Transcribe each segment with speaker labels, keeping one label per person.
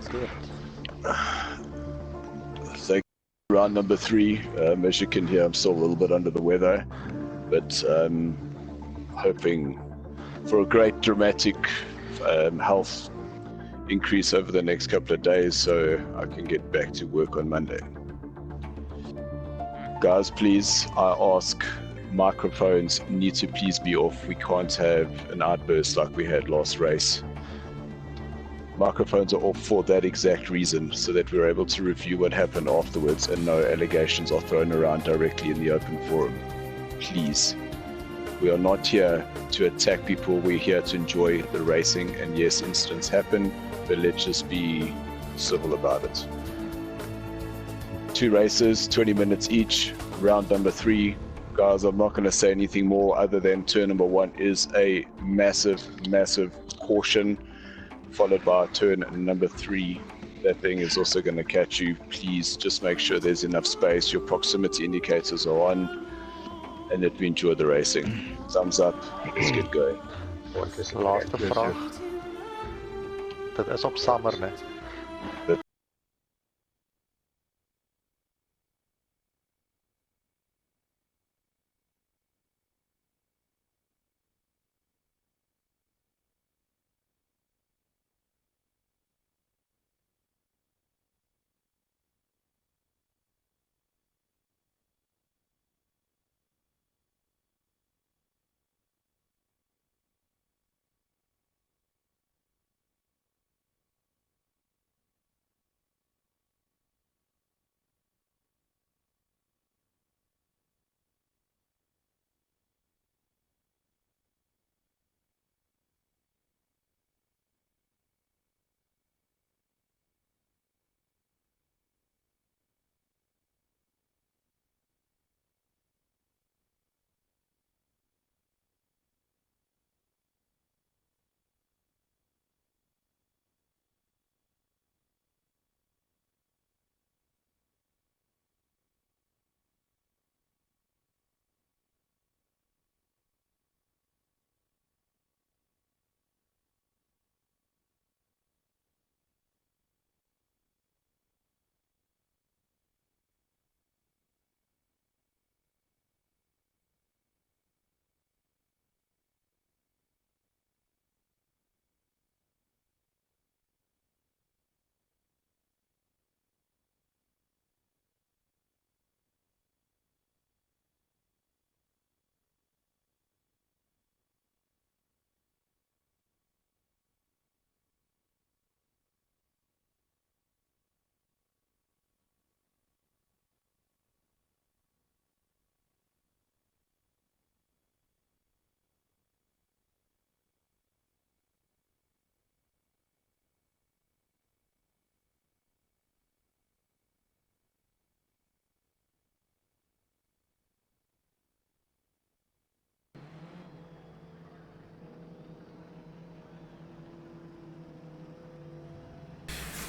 Speaker 1: let's do it.
Speaker 2: Thank you. Round number 3. As you can hear, I'm still a little bit under the weather, but hoping for a great dramatic health increase over the next couple of days so I can get back to work on Monday. Guys, please, I ask, microphones need to please be off. We can't have an outburst like we had last race. Microphones are off for that exact reason, so that we're able to review what happened afterwards and no allegations are thrown around directly in the open forum. Please. We are not here to attack people, we're here to enjoy the racing, and yes, incidents happen, but let's just be civil about it. 2 races, 20 minutes each, round number 3. Guys, I'm not going to say anything more other than turn number 1 is a massive caution, followed by turn number 3. That thing is also going to catch you. Please just make sure there's enough space, your proximity indicators are on, and that we enjoy the racing. Thumbs up, let's get going.
Speaker 1: Laaste vraag. Dit is op Summer, né?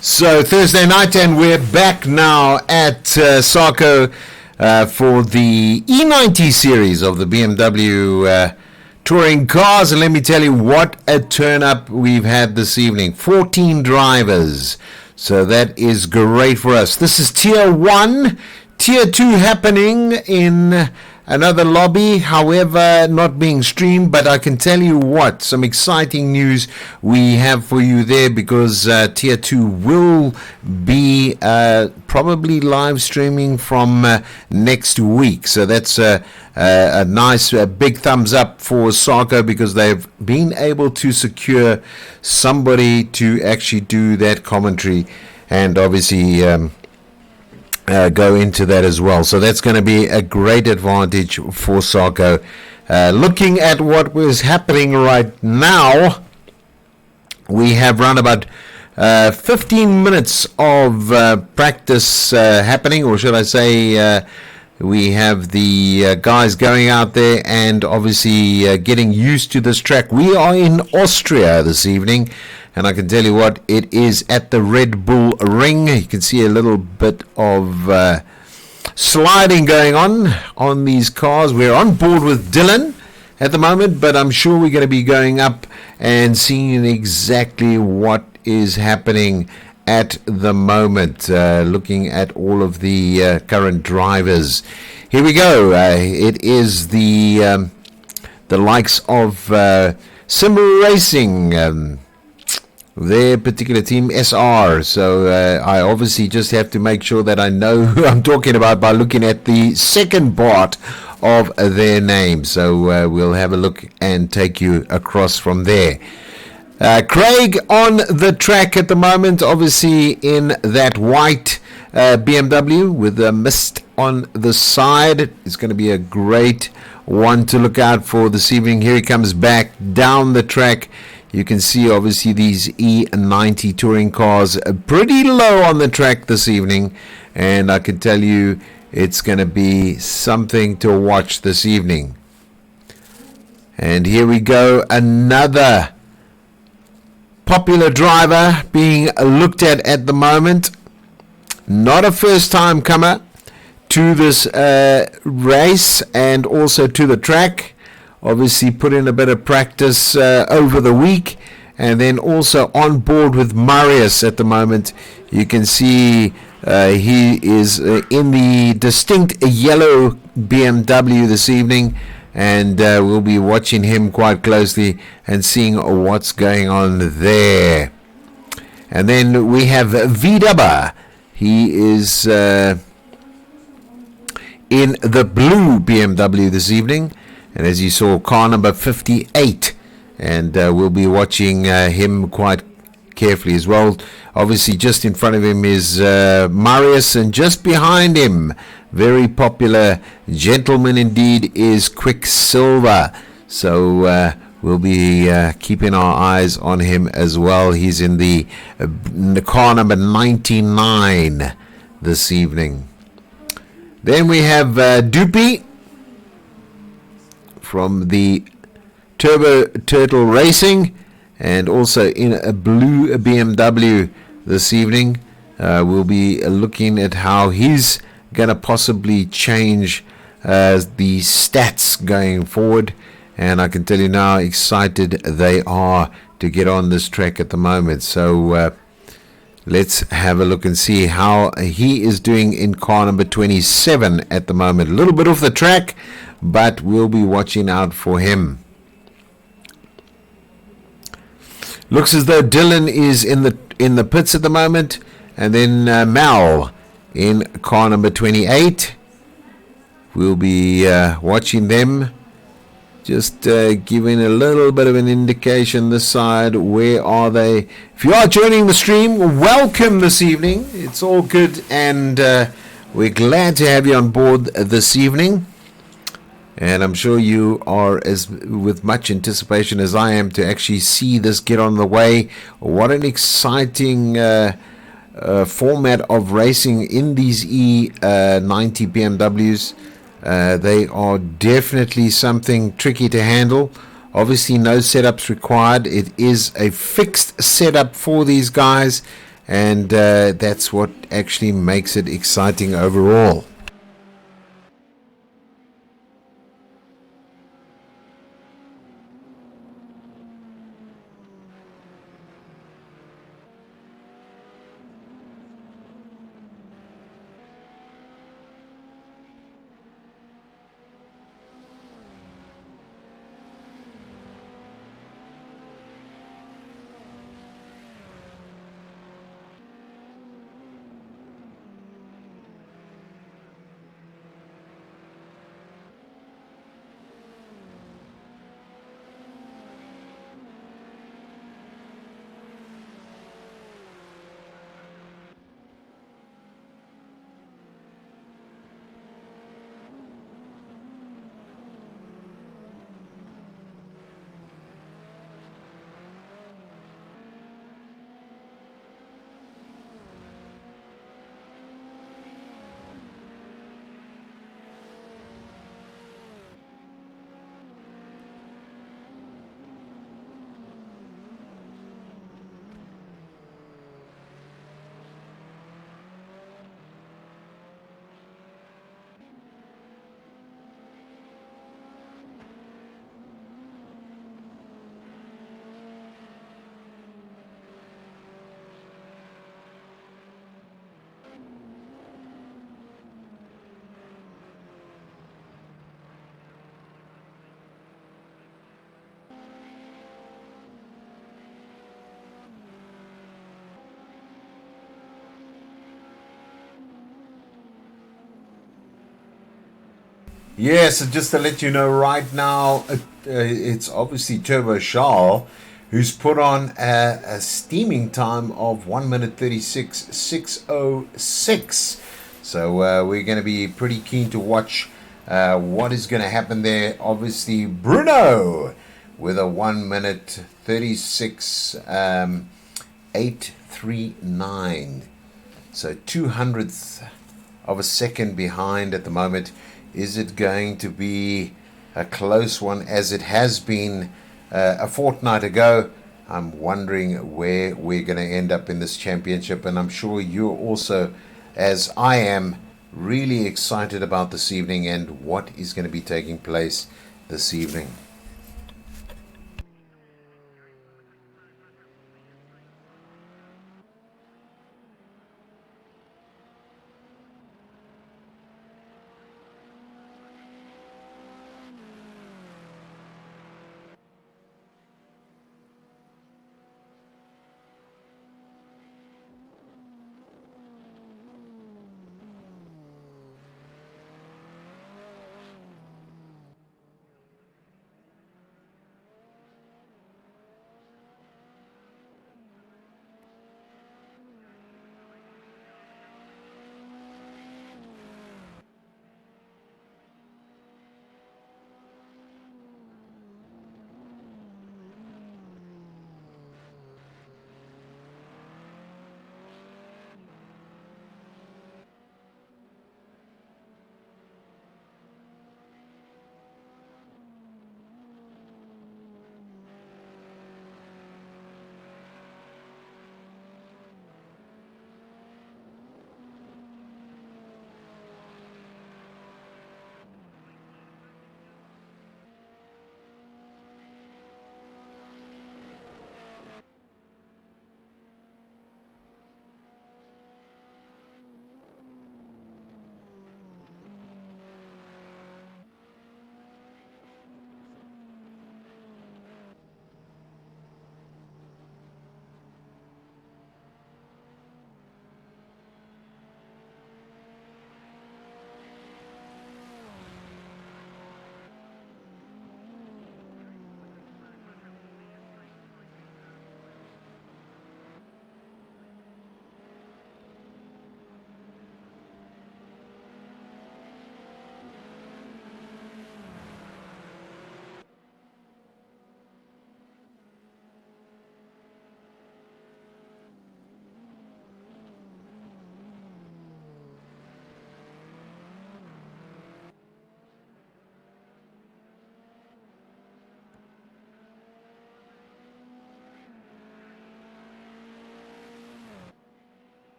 Speaker 3: So Thursday night, and we're back now at Sarco for the E90 series of the BMW touring cars. And let me tell you what a turn up we've had this evening. 14 drivers. So that is great for us. This is Tier 1. Tier 2 happening in another lobby, however, not being streamed, but I can tell you what, some exciting news we have for you there, because Tier 2 will be probably live streaming from next week. So that's a nice big thumbs up for Sarco, because they've been able to secure somebody to actually do that commentary, and obviously go into that as well. So that's going to be a great advantage for Sarco. Looking at what was happening right now, we have around about 15 minutes of practice happening, or should I say we have the guys going out there and obviously getting used to this track. We are in Austria this evening, and I can tell you what, it is at the Red Bull Ring. You can see a little bit of sliding going on these cars. We're on board with Dylan at the moment, but I'm sure we're going to be going up and seeing exactly what is happening at the moment, looking at all of the current drivers. Here we go. It is the likes of Symbol Racing, their particular team, SR. So I obviously just have to make sure that I know who I'm talking about by looking at the second part of their name. So we'll have a look and take you across from there. Craig on the track at the moment, obviously in that white BMW with the mist on the side. It's going to be a great one to look out for this evening. Here he comes back down the track. You can see obviously these E90 touring cars are pretty low on the track this evening, and I can tell you it's going to be something to watch this evening. And here we go, another popular driver being looked at the moment. Not a first time comer to this race and also to the track. Obviously put in a bit of practice over the week, and then also on board with Marius at the moment. You can see he is in the distinct yellow BMW this evening, and we'll be watching him quite closely and seeing what's going on there. And then we have VW. He is in the blue BMW this evening, and as you saw, car number 58, and we'll be watching him quite carefully as well. Obviously just in front of him is Marius, and just behind him, very popular gentleman indeed, is Quicksilver. So we'll be keeping our eyes on him as well. He's in the car number 99 this evening. Then we have Doopy from the Turbo Turtle Racing, and also in a blue BMW this evening. We'll be looking at how he's going to possibly change the stats going forward, and I can tell you now excited they are to get on this track at the moment. So let's have a look and see how he is doing in car number 27 at the moment. A little bit off the track, but we'll be watching out for him. Looks as though Dylan is in the pits at the moment, and then Mal in car number 28. We'll be watching them, just giving a little bit of an indication this side. Where are they? If you are joining the stream, welcome this evening. It's all good, and we're glad to have you on board this evening. And I'm sure you are as with much anticipation as I am to actually see this get on the way. What an exciting format of racing in these E90 BMWs. They are definitely something tricky to handle. Obviously no setups required. It is a fixed setup for these guys, and that's what actually makes it exciting overall. Yes, and just to let you know right now, it's obviously Turbo Charles who's put on a steaming time of 1 minute 36.606. So we're going to be pretty keen to watch what is going to happen there. Obviously, Bruno with a 1 minute 36.839. So 200th of a second behind at the moment. Is it going to be a close one as it has been a fortnight ago? I'm wondering where we're going to end up in this championship, and I'm sure you're also, as I am, really excited about this evening and what is going to be taking place this evening.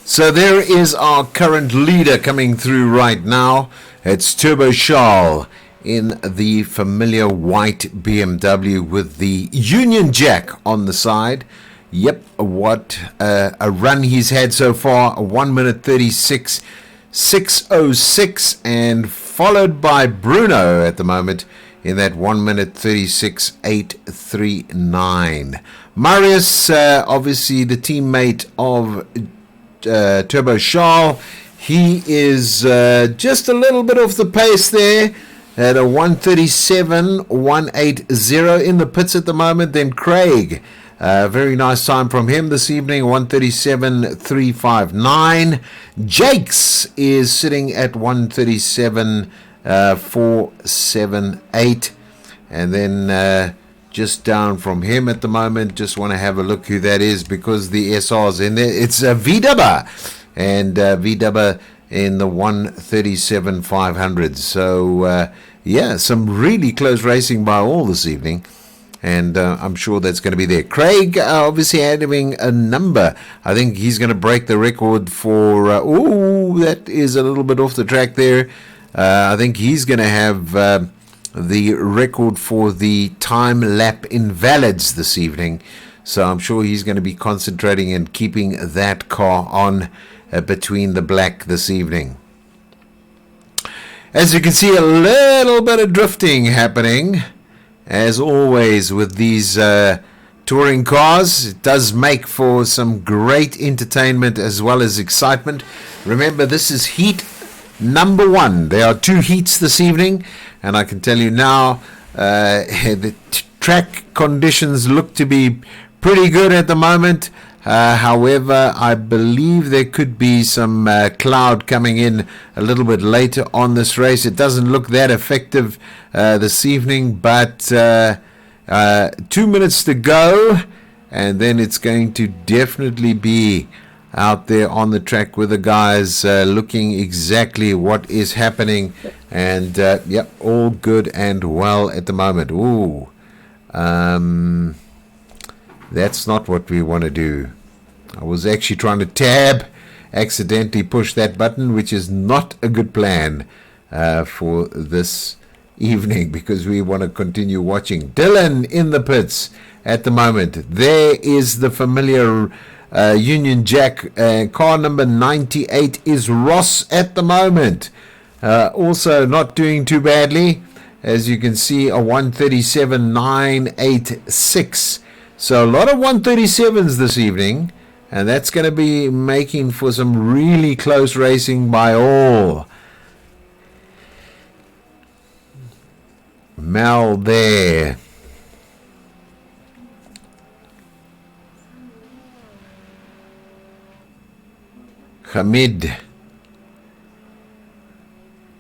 Speaker 3: So there is our current leader coming through right now. It's Turbo Charles in the familiar white BMW with the Union Jack on the side. Yep, what a run he's had so far. 1 minute 36.606, and followed by Bruno at the moment in that 1 minute 36.839. Marius, obviously the teammate of Turbo Charles, he is just a little bit off the pace there at a 137.180 in the pits at the moment. Then Craig, very nice time from him this evening, 137.359. Jakes is sitting at 137.478, and then just down from him at the moment. Just want to have a look who that is because the SR's in there. It's VW, and VW in the 137.500. So yeah, some really close racing by all this evening. And I'm sure that's going to be there. Craig obviously having a number. I think he's going to break the record for... that is a little bit off the track there. I think he's going to have the record for the time lap invalids this evening. So I'm sure he's going to be concentrating and keeping that car on between the black this evening. As you can see, a little bit of drifting happening. As always with these touring cars, it does make for some great entertainment as well as excitement. Remember, this is heat number 1. There are 2 heats this evening, and I can tell you now the track conditions look to be pretty good at the moment. However, I believe there could be some cloud coming in a little bit later on this race. It doesn't look that effective this evening, but 2 minutes to go, and then it's going to definitely be out there on the track with the guys looking exactly what is happening. And yep, all good and well at the moment. Ooh, that's not what we want to do. I was actually trying to accidentally push that button, which is not a good plan for this evening, because we want to continue watching. Dylan in the pits at the moment. There is the familiar Union Jack. Car number 98 is Ross at the moment. Also not doing too badly. As you can see, a 137.986. So a lot of 137s this evening. And that's going to be making for some really close racing by all. Mal there. Hamid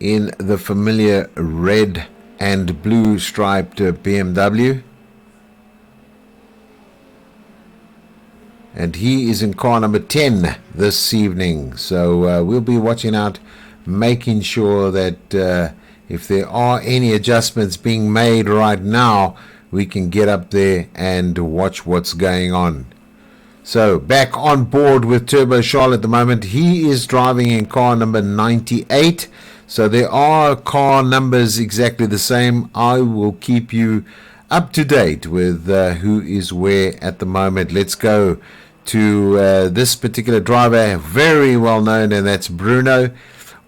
Speaker 3: in the familiar red and blue striped BMW. And he is in car number 10 this evening. So we'll be watching out, making sure that if there are any adjustments being made right now, we can get up there and watch what's going on. So back on board with Turbo Charles at the moment. He is driving in car number 98. So there are car numbers exactly the same. I will keep you up to date with who is where at the moment. Let's go to this particular driver, very well known, and that's Bruno.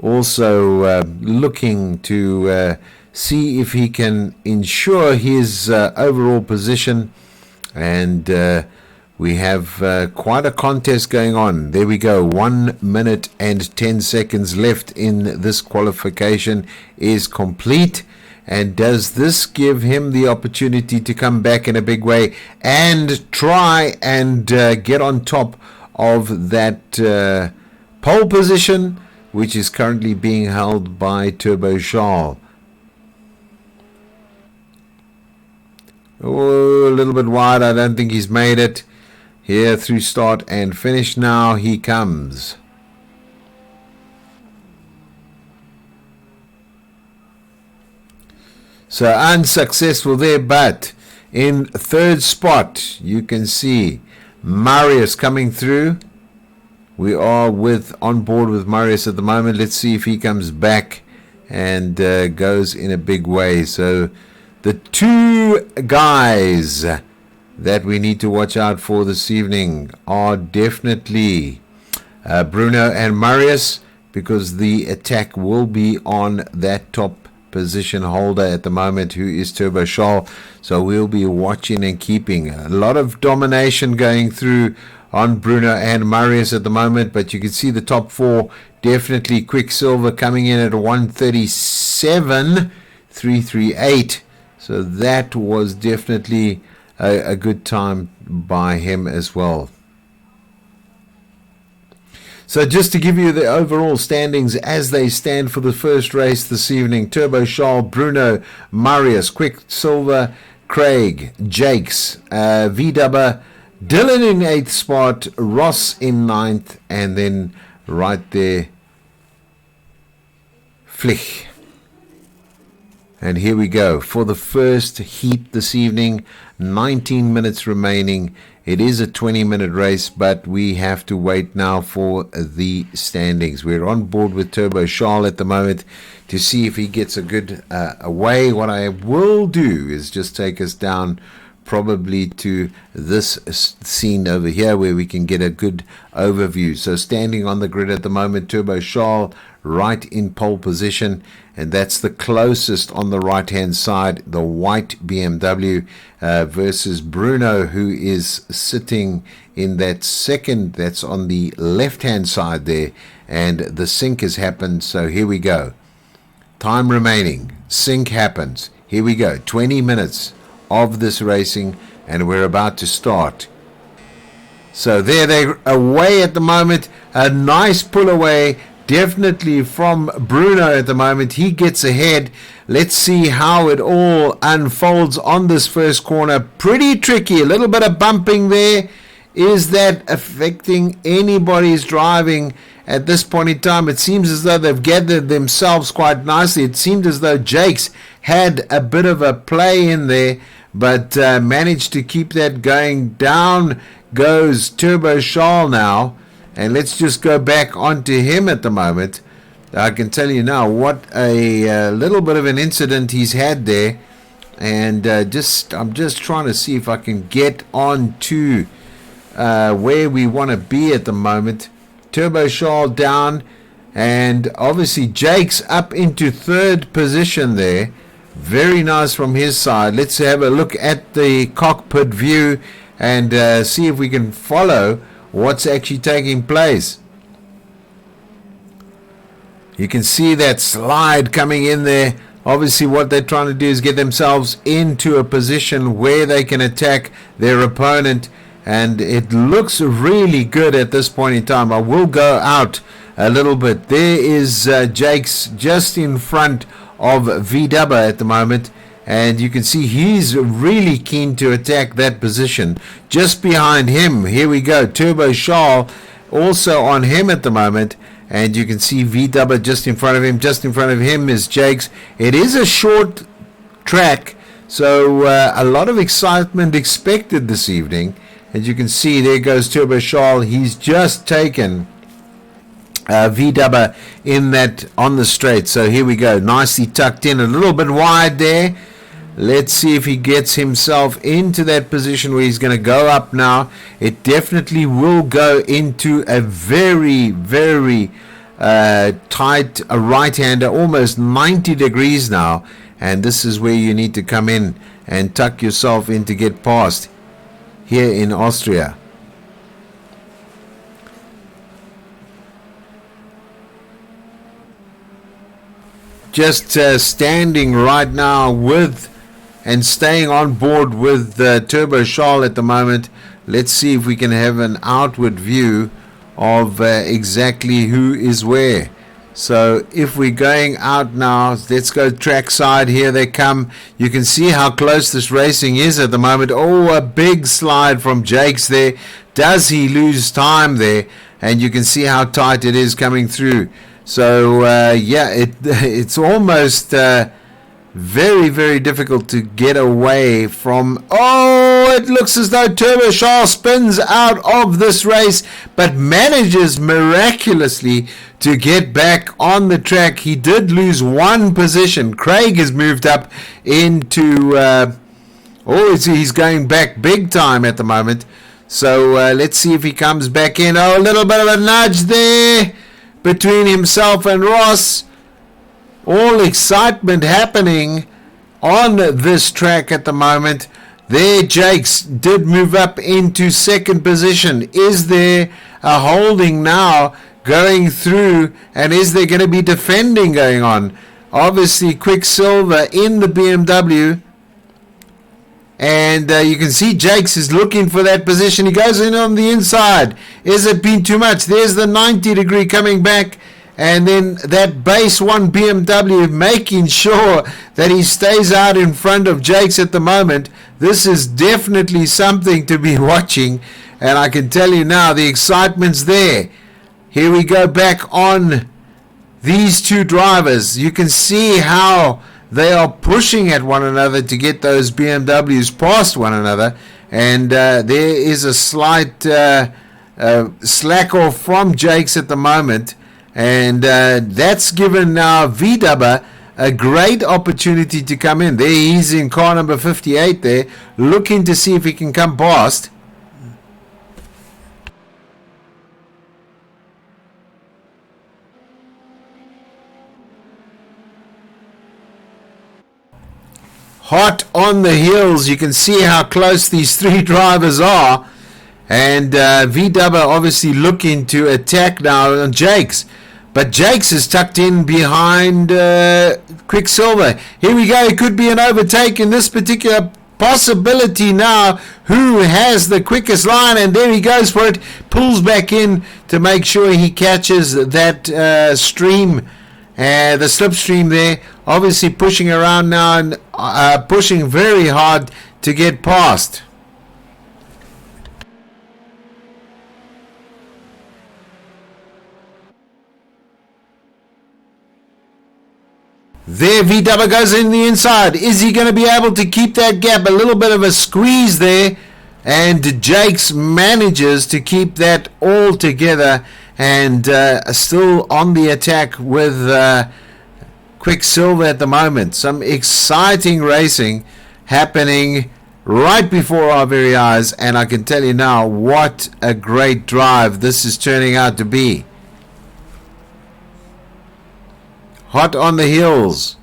Speaker 3: Also looking to see if he can ensure his overall position. And we have quite a contest going on. There we go. 1 minute and 10 seconds left in this qualification is complete. And does this give him the opportunity to come back in a big way and try and get on top of that pole position, which is currently being held by Turbo Charles? Oh, a little bit wide. I don't think he's made it. Here through start and finish now he comes. So unsuccessful there, but in third spot you can see Marius coming through. We are on board with Marius at the moment. Let's see if he comes back and goes in a big way. So the 2 guys that we need to watch out for this evening are definitely Bruno and Marius, because the attack will be on that top position holder at the moment, who is Turbo Charles. So we'll be watching and keeping. A lot of domination going through on Bruno and Marius at the moment, but you can see the top 4 definitely. Quicksilver coming in at 137.338. So that was definitely a good time by him as well. So just to give you the overall standings as they stand for the first race this evening: Turbo Charles, Bruno, Marius, Quicksilver, Craig, Jakes, V-Dubber, Dylan in 8th spot, Ross in 9th, and then right there, Flich. And here we go for the first heat this evening. 19 minutes remaining. It is a 20-minute race, but we have to wait now for the standings. We're on board with Turbo Charles at the moment to see if he gets a good away. What I will do is just take us down probably to this scene over here where we can get a good overview. So standing on the grid at the moment, Turbo Charles right in pole position, and that's the closest on the right hand side, the white BMW versus Bruno, who is sitting in that second, that's on the left hand side there, and the sync has happened. So here we go, time remaining, sync happens, here we go, 20 minutes of this racing, and we're about to start. So there they're away at the moment, a nice pull away definitely from Bruno at the moment. He gets ahead. Let's see how it all unfolds on this first corner. Pretty tricky, a little bit of bumping there. Is that affecting anybody's driving at this point in time? It seems as though they've gathered themselves quite nicely. It seemed as though Jakes had a bit of a play in there, but managed to keep that going. Down goes Turbo Charles now, and let's just go back onto him at the moment. I can tell you now what a little bit of an incident he's had there, and I'm just trying to see if I can get on to where we want to be at the moment. Turbo Charles down, and obviously Jakes up into third position there. Very nice from his side. Let's have a look at the cockpit view and see if we can follow what's actually taking place. You can see that slide coming in there. Obviously what they're trying to do is get themselves into a position where they can attack their opponent, and it looks really good at this point in time. I will go out a little bit. There is Jakes just in front of VW at the moment, and you can see he's really keen to attack that position. Just behind him, here we go, Turbo Charles also on him at the moment, and you can see VW just in front of him. Just in front of him is Jakes. It is a short track, so a lot of excitement expected this evening. As you can see, there goes Turbo Charles. He's just taken VW in that on the straight. So here we go, nicely tucked in, a little bit wide there. Let's see if he gets himself into that position where he's going to go up now. It definitely will go into a very, very tight right-hander, almost 90 degrees now. And this is where you need to come in and tuck yourself in to get past here in Austria. Just standing right now with and staying on board with Turbo Charles at the moment. Let's see if we can have an outward view of exactly who is where. So if we're going out now, let's go track side. Here they come. You can see how close this racing is at the moment. Oh, a big slide from Jakes there. Does he lose time there? And you can see how tight it is coming through. So yeah, it's almost very, very difficult to get away from. Oh, it looks as though Turbo Charles spins out of this race, but manages miraculously to get back on the track. He did lose one position. Craig has moved up into he's going back big time at the moment. So let's see if he comes back in. Oh, a little bit of a nudge there between himself and Ross. All excitement happening on this track at the moment. There, Jakes did move up into second position. Is there a holding now going through, and is there going to be defending going on? Obviously, Quicksilver in the BMW. And you can see Jakes is looking for that position. He goes in on the inside. Is it been too much? There's the 90 degree coming back. And then that base one BMW making sure that he stays out in front of Jakes at the moment. This is definitely something to be watching. And I can tell you now, the excitement's there. Here we go back on these two drivers. You can see how they are pushing at one another to get those BMWs past one another, and there is a slight slack off from Jakes at the moment, and that's given now VW a great opportunity to come in. There he's in car number 58 there, looking to see if he can come past. Hot on the heels. You can see how close these three drivers are, and VW obviously looking to attack now on Jakes, but Jakes is tucked in behind Quicksilver. Here we go. It could be an overtake in this particular possibility now. Who has the quickest line? And there he goes for it. Pulls back in to make sure he catches that stream. The slipstream there, obviously pushing around now and pushing very hard to get past. There VW goes in the inside. Is he going to be able to keep that gap? A little bit of a squeeze there, and Jakes manages to keep that all together, and still on the attack with Quicksilver at the moment. Some exciting racing happening right before our very eyes, and I can tell you now what a great drive this is turning out to be. Hot on the heels.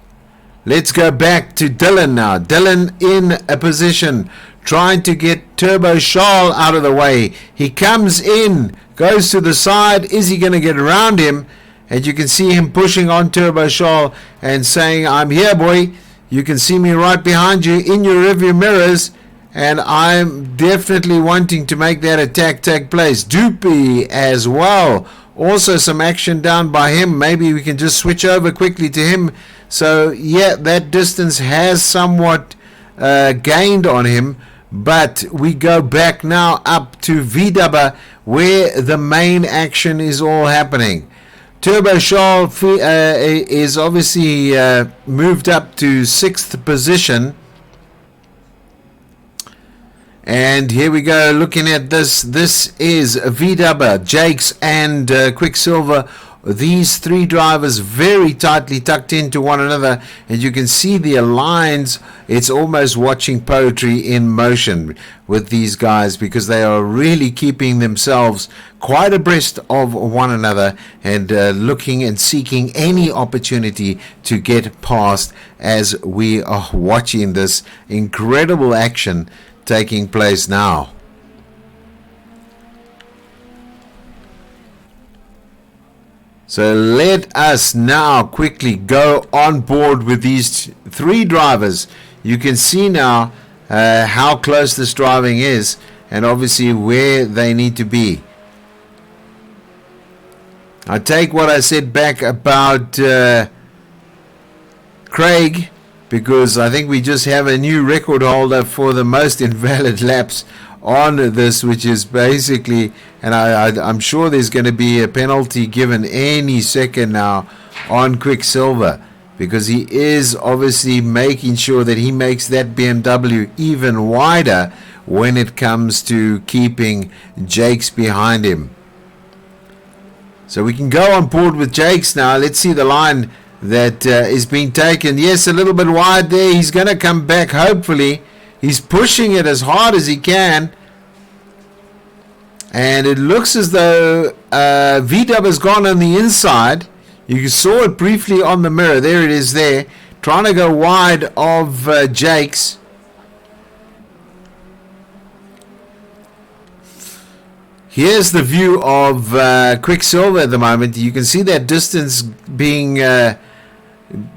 Speaker 3: Let's go back to Dylan now. Dylan in a position trying to get Turbo Charles out of the way. He comes in, goes to the side. Is he going to get around him? And you can see him pushing on Turbo Charles and saying, I'm here, boy. You can see me right behind you in your rearview mirrors, and I'm definitely wanting to make that attack take place. Doopy as well. Also some action down by him. Maybe we can just switch over quickly to him. So, yeah, that distance has somewhat gained on him. But we go back now up to VW, where the main action is all happening. Turbo Charles is obviously moved up to 6th position. And here we go, looking at this. This is VW, Jakes, and Quicksilver. These three drivers very tightly tucked into one another, and you can see the lines. It's almost watching poetry in motion with these guys, because they are really keeping themselves quite abreast of one another, and looking and seeking any opportunity to get past as we are watching this incredible action taking place now. So let us now quickly go on board with these three drivers. You can see now how close this driving is, and obviously where they need to be. I take what I said back about Craig, because I think we just have a new record holder for the most invalid laps on this, which is basically, and I'm sure there's going to be a penalty given any second now on Quicksilver, because he is obviously making sure that he makes that BMW even wider when it comes to keeping Jakes behind him. So we can go on board with Jakes now. Let's see the line that is being taken. Yes, a little bit wide there. He's going to come back, hopefully. He's pushing it as hard as he can, and it looks as though VW has gone on the inside. You saw it briefly on the mirror. There it is there, trying to go wide of Jakes. Here's the view of Quicksilver at the moment. You can see that distance being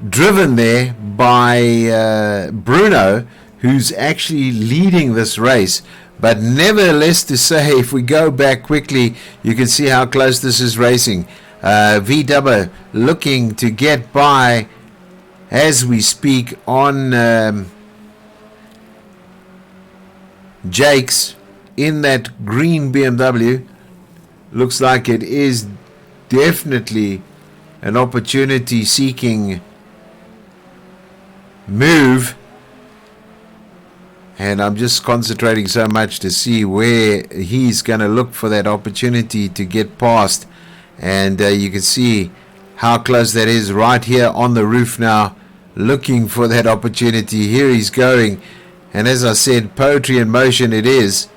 Speaker 3: driven there by Bruno, who's actually leading this race. But nevertheless, to say, if we go back quickly, you can see how close this is racing. VW looking to get by as we speak on Jakes in that green BMW. Looks like it is definitely an opportunity seeking move. And I'm just concentrating so much to see where he's going to look for that opportunity to get past. And you can see how close that is right here on the roof now, looking for that opportunity. Here he's going. And as I said, poetry in motion it is.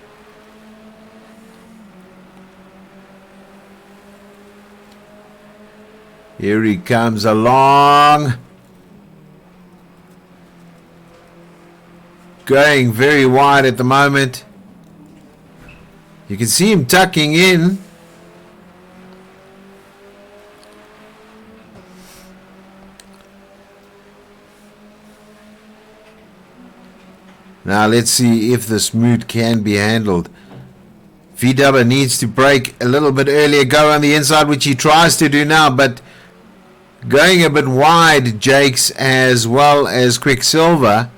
Speaker 3: Here he comes along. Going very wide at the moment. You can see him tucking in. Now let's see if this mood can be handled. VW needs to brake a little bit earlier, go on the inside, which he tries to do now, but going a bit wide, Jakes, as well as Quicksilver.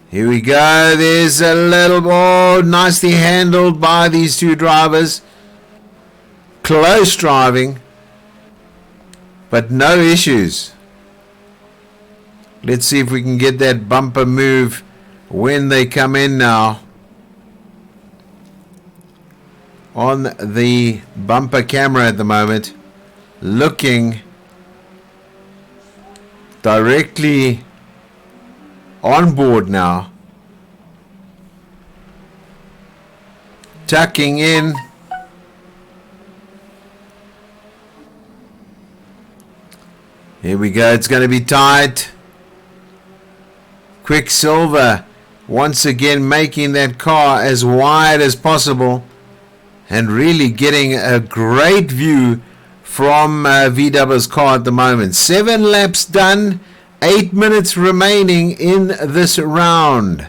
Speaker 3: Here we go. There's a little ball, nicely handled by these two drivers. Close driving, but no issues. Let's see if we can get that bumper move when they come in now. On the bumper camera at the moment, looking directly on board now, tucking in. Here we go, it's going to be tight. Quicksilver once again making that car as wide as possible and really getting a great view from VW's car at the moment. 7 laps done. 8 minutes remaining in this round.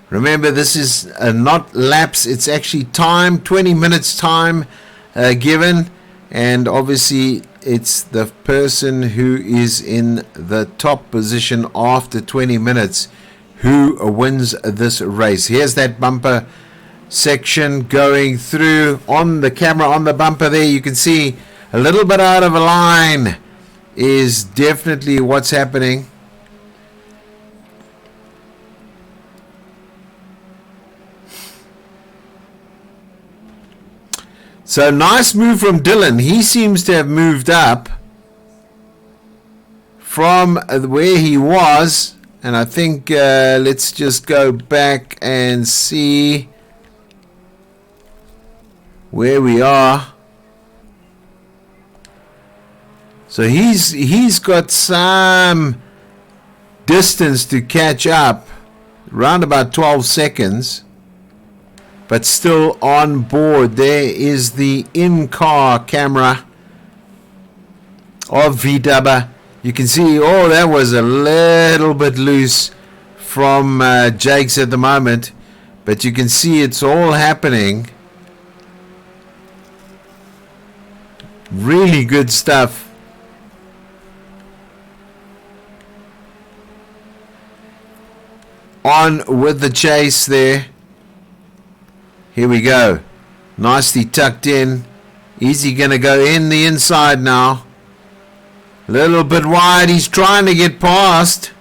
Speaker 3: Remember, this is not laps, it's actually time, 20 minutes time given, and obviously it's the person who is in the top position after 20 minutes who wins this race. Here's that bumper section going through on the camera on the bumper there. You can see a little bit out of a line is definitely what's happening. So nice move from Dylan. He seems to have moved up from where he was, and I think let's just go back and see where we are. So he's got some distance to catch up, around about 12 seconds, but still on board. There is the in-car camera of VW. You can see, oh, that was a little bit loose from Jakes at the moment, but you can see it's all happening. Really good stuff. On with the chase there. Here we go. Nicely tucked in. Easy gonna go in the inside now. A little bit wide. He's trying to get past.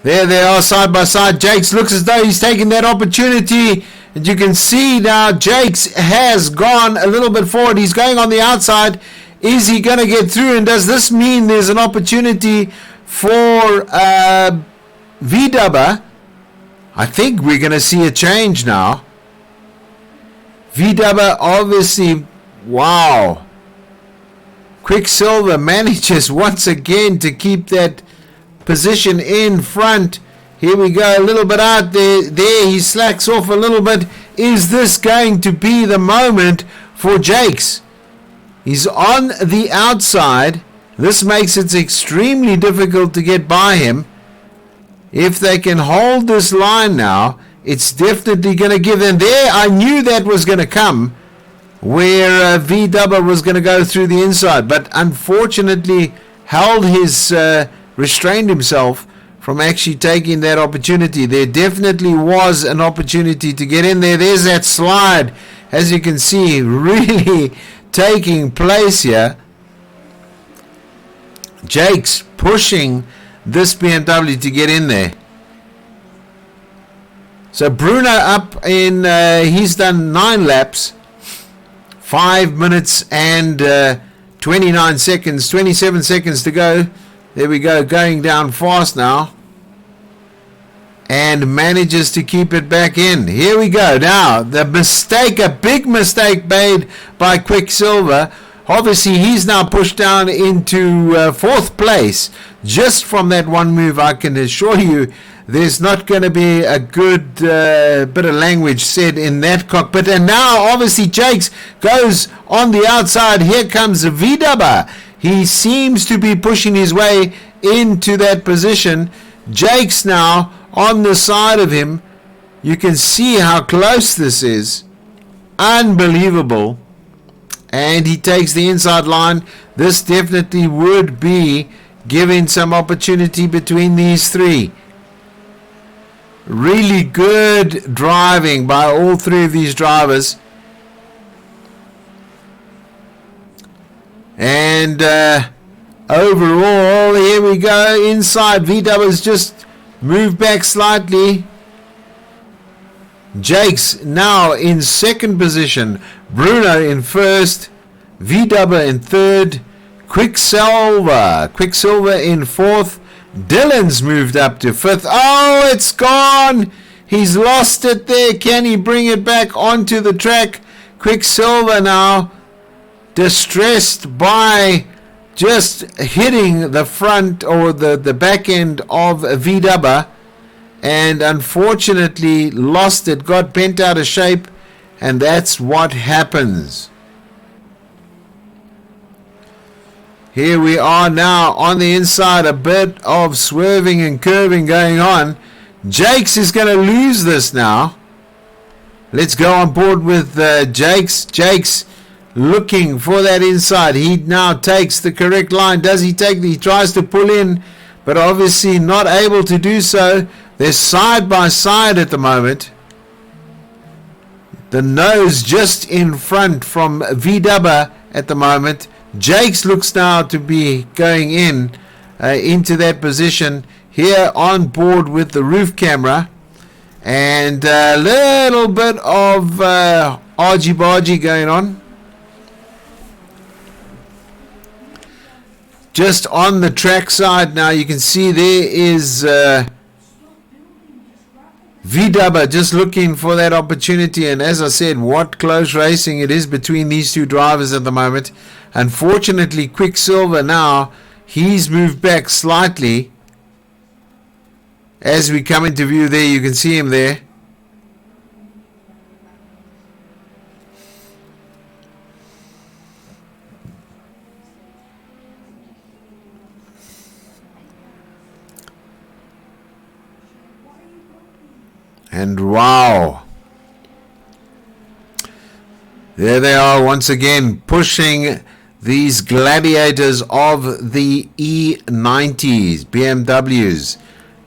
Speaker 3: There they are, side by side. Jakes looks as though he's taking that opportunity. And you can see now Jakes has gone a little bit forward. He's going on the outside. Is he going to get through? And does this mean there's an opportunity for VW? I think we're going to see a change now. VW obviously, wow. Quicksilver manages once again to keep that position in front. Here we go, a little bit out there. There he slacks off a little bit. Is this going to be the moment for Jakes? He's on the outside. This makes it extremely difficult to get by him. If they can hold this line now, it's definitely going to give them there. I knew that was going to come, where VW was going to go through the inside, but unfortunately held his, restrained himself from actually taking that opportunity. There definitely was an opportunity to get in there. There's that slide, as you can see, really taking place here. Jake's pushing this BMW to get in there. So Bruno up in, he's done 9 laps, 5 minutes and 29 seconds, 27 seconds to go. There we go, going down fast now. And manages to keep it back in. Here we go. Now, the mistake, a big mistake made by Quicksilver. Obviously, he's now pushed down into 4th place. Just from that one move, I can assure you, there's not going to be a good bit of language said in that cockpit. And now, obviously, Jakes goes on the outside. Here comes VW. He seems to be pushing his way into that position. Jakes now on the side of him. You can see how close this is. Unbelievable. And he takes the inside line. This definitely would be giving some opportunity between these three. Really good driving by all three of these drivers. And overall, here we go. Inside, VW's just moved back slightly. Jakes now in 2nd position. Bruno in 1st. VW in 3rd. Quicksilver in 4th. Dylan's moved up to 5th. Oh, it's gone. He's lost it there. Can he bring it back onto the track? Quicksilver now distressed by just hitting the front or the back end of VW, and unfortunately lost it, got bent out of shape, and that's what happens. Here we are now on the inside, a bit of swerving and curving going on. Jakes is going to lose this now. Let's go on board with Jakes. Jakes looking for that inside. He now takes the correct line. Does he take? He tries to pull in, but obviously not able to do so. They're side by side at the moment. The nose just in front from VW at the moment. Jakes looks now to be going into that position here on board with the roof camera, and a little bit of argy-bargy going on. Just on the track side now, you can see there is VW just looking for that opportunity, and as I said, what close racing it is between these two drivers at the moment. Unfortunately, Quicksilver now, he's moved back slightly. As we come into view there, you can see him there. And wow, there they are once again, pushing these gladiators of the E90s, BMWs,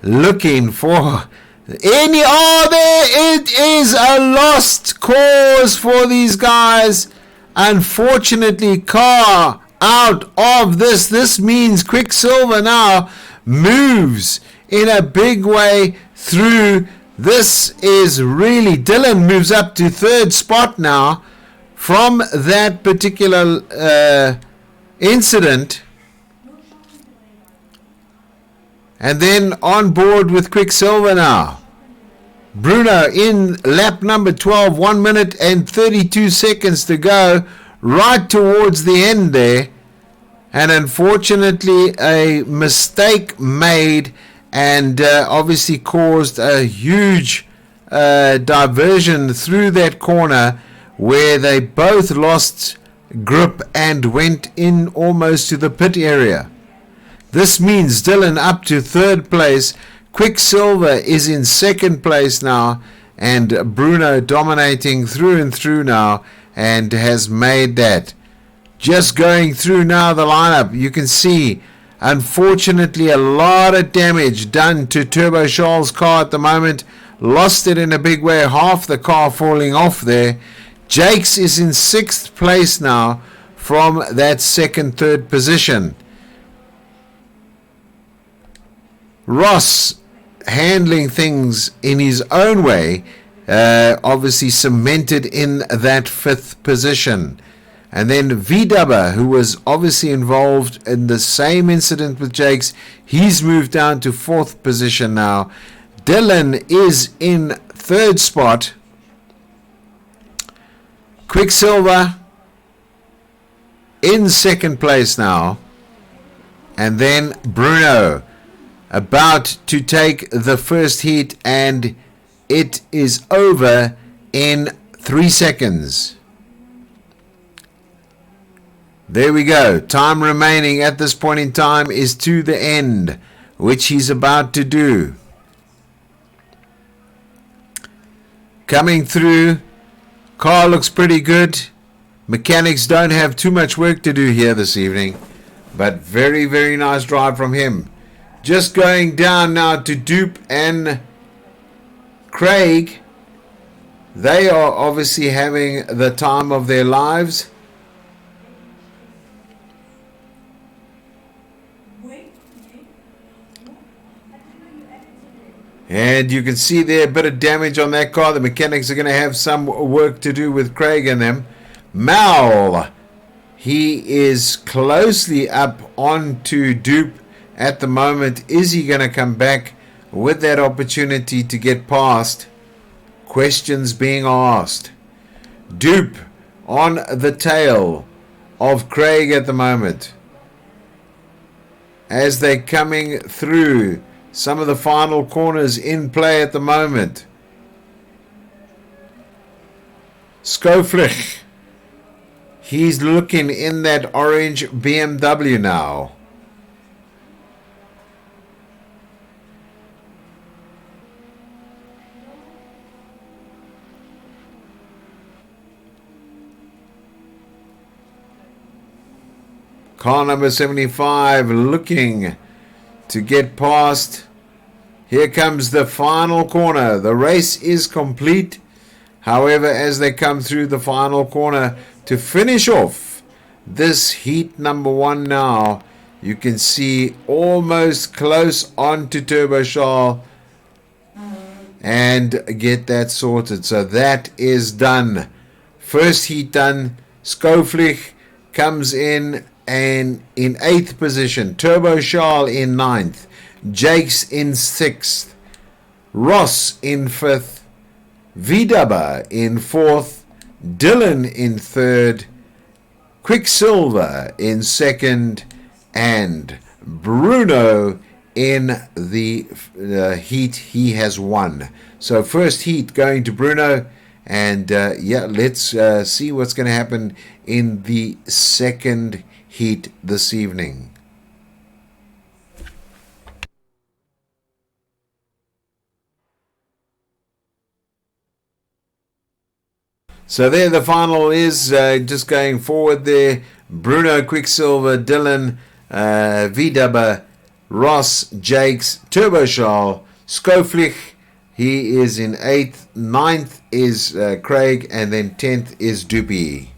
Speaker 3: looking for any, oh, there it is, a lost cause for these guys. Unfortunately, car out of this. This means Quicksilver now moves in a big way through. This is really, Dylan moves up to 3rd spot now from that particular incident. And then on board with Quicksilver now. Bruno in lap number 12, 1 minute and 32 seconds to go, right towards the end there. And unfortunately, a mistake made, and obviously caused a huge diversion through that corner, where they both lost grip and went in almost to the pit area. This means Dylan up to 3rd place. Quicksilver is in 2nd place now, and Bruno dominating through and through now, and has made that. Just going through now the lineup, you can see Unfortunately, a lot of damage done to Turbo Charles' car at the moment. Lost it in a big way, half the car falling off there. Jakes is in 6th place now from that third position. Ross handling things in his own way, obviously cemented in that 5th position. And then VW, who was obviously involved in the same incident with Jakes, he's moved down to 4th position now. Dylan is in 3rd spot. Quicksilver in 2nd place now. And then Bruno about to take the first heat, and it is over in 3 seconds. There we go. Time remaining at this point in time is to the end, which he's about to do. Coming through. Car looks pretty good. Mechanics don't have too much work to do here this evening, but very, very nice drive from him. Just going down now to Dupe and Craig. They are obviously having the time of their lives. And you can see there a bit of damage on that car. The mechanics are going to have some work to do with Craig and them. Mal, he is closely up onto Dupe at the moment. Is he going to come back with that opportunity to get past? Questions being asked. Dupe on the tail of Craig at the moment, as they're coming through some of the final corners in play at the moment. Skoflich, he's looking in that orange BMW now. Car number 75 looking to get past. Here comes the final corner. The race is complete. However, as they come through the final corner to finish off this heat number 1 now, you can see almost close on to Turbo Charles and get that sorted. So that is done. First heat done. Skoflich comes in and in 8th position. Turbo Charles in 9th. Jakes in 6th. Ross in 5th. VW in 4th. Dylan in 3rd. Quicksilver in 2nd. And Bruno in the heat he has won. So first heat going to Bruno. And yeah, let's see what's going to happen in the second heat this evening. So there the final is, just going forward there. Bruno, Quicksilver, Dylan, VW, Ross, Jakes, Turbo Charles, Skoflich, he is in 8th, 9th is Craig, and then 10th is Dupie.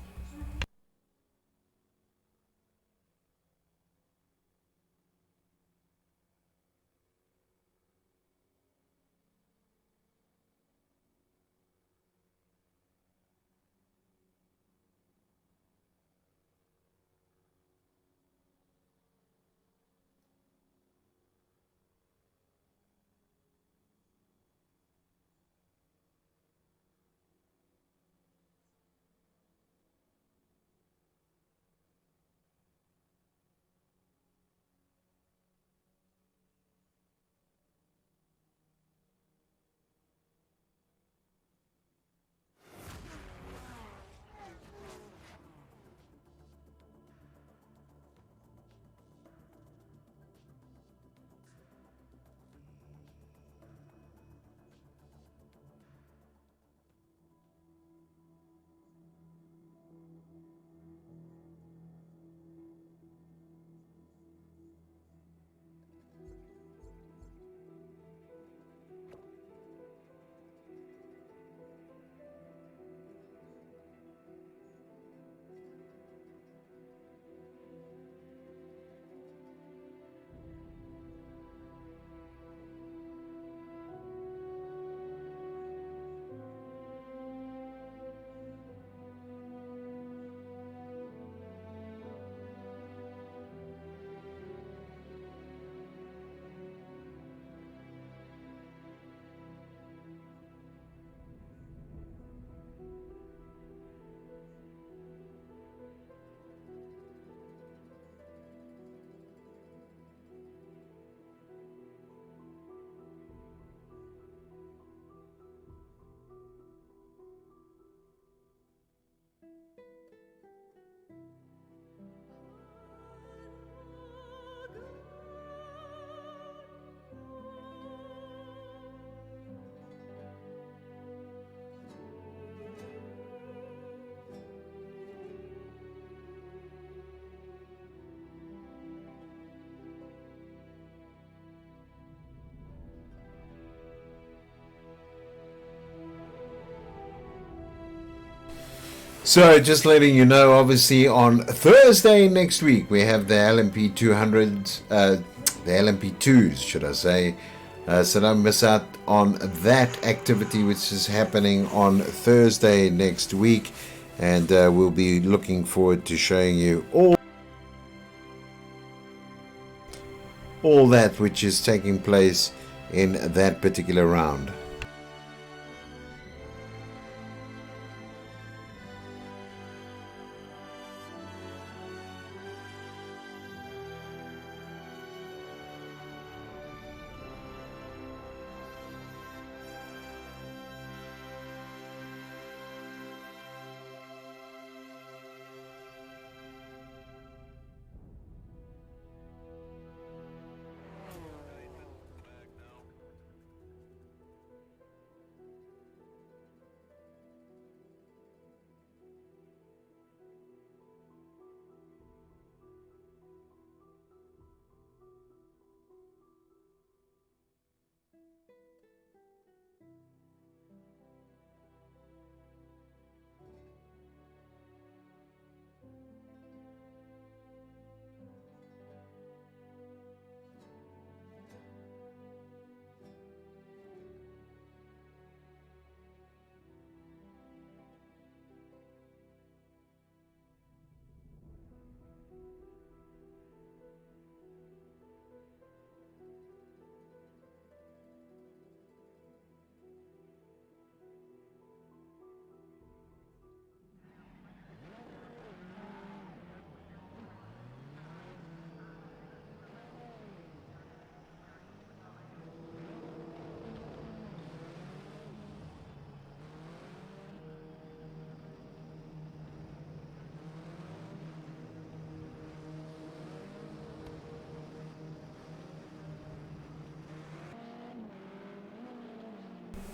Speaker 3: So, just letting you know, obviously, on Thursday next week, we have the LMP 200, the LMP 2s, should I say. So, don't miss out on that activity, which is happening on Thursday next week. And we'll be looking forward to showing you all that which is taking place in that particular round.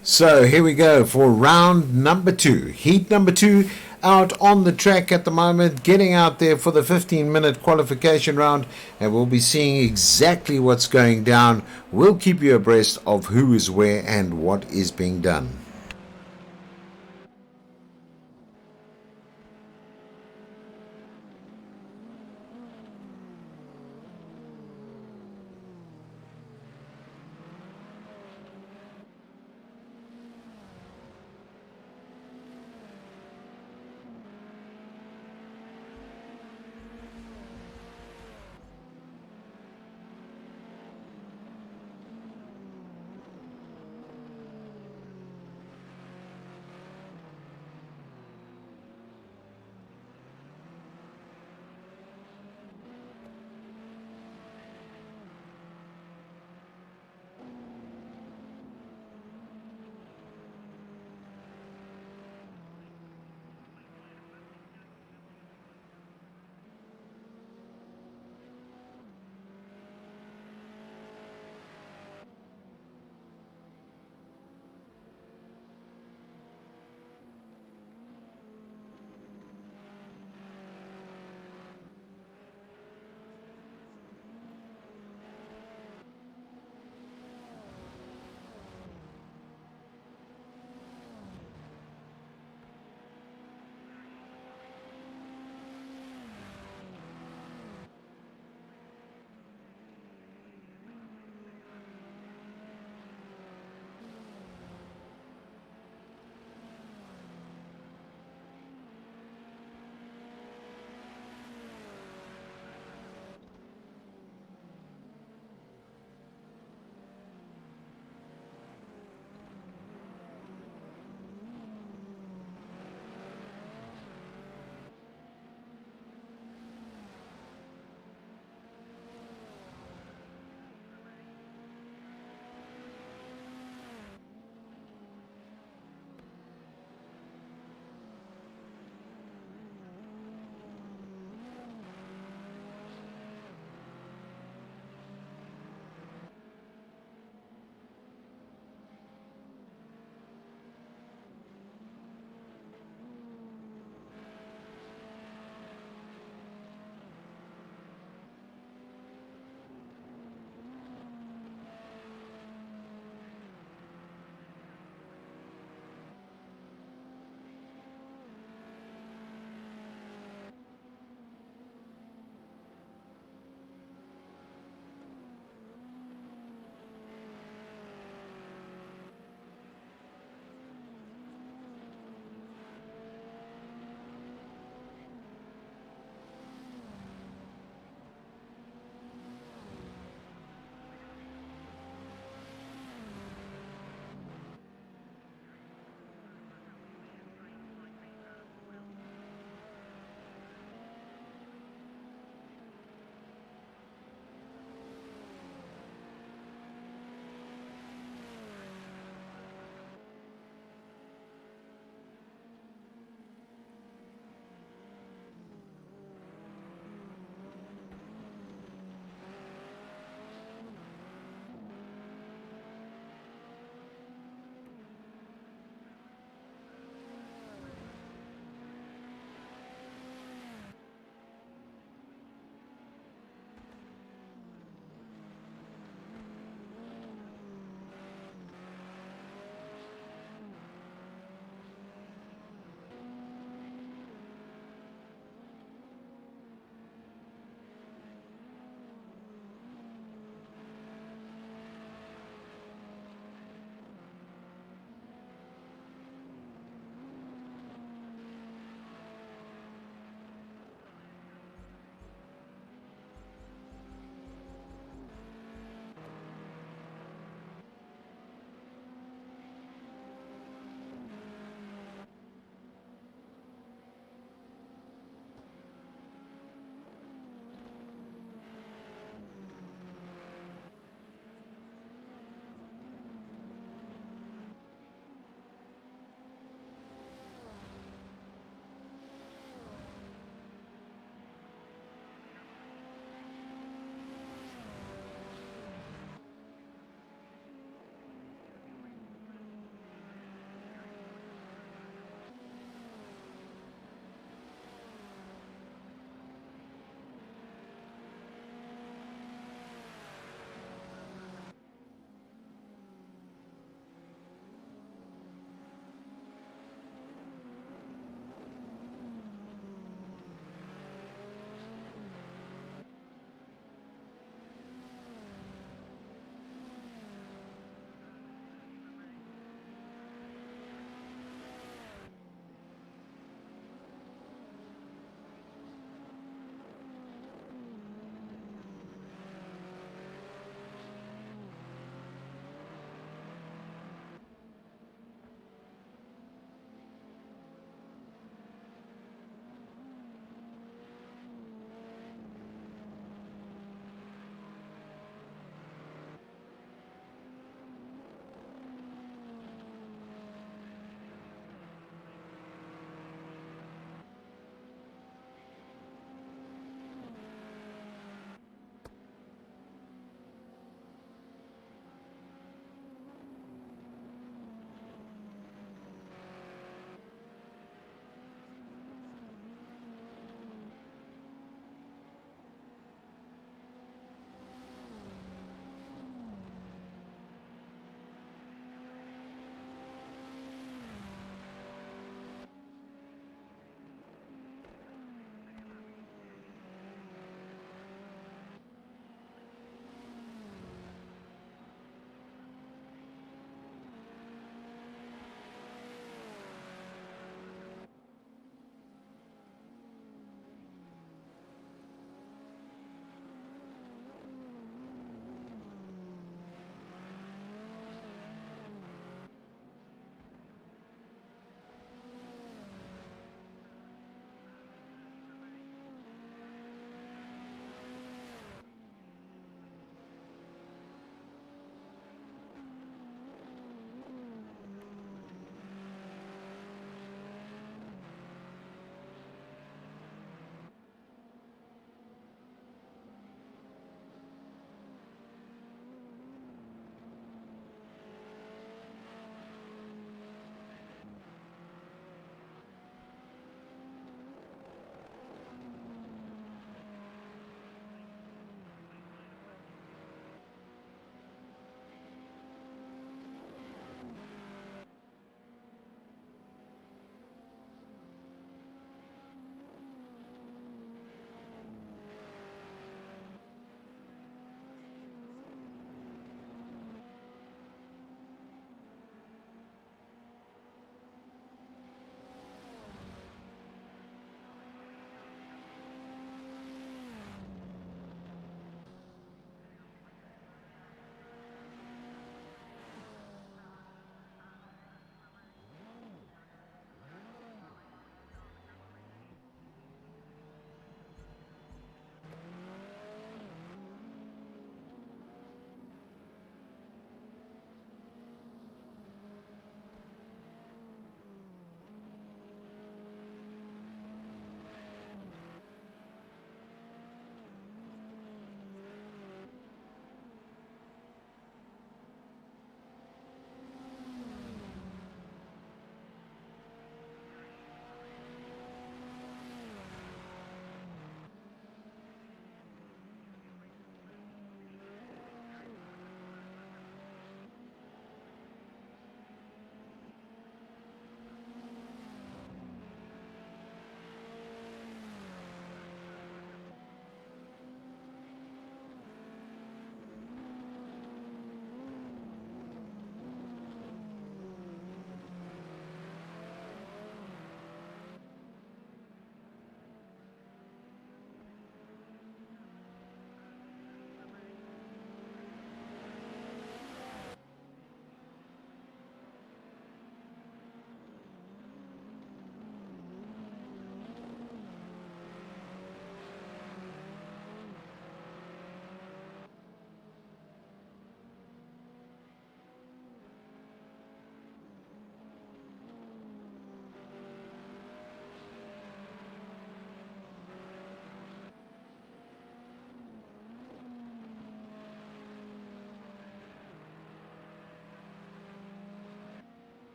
Speaker 3: So here we go for round number 2. Heat number 2 out on the track at the moment, getting out there for the 15-minute qualification round, and we'll be seeing exactly what's going down. We'll keep you abreast of who is where and what is being done.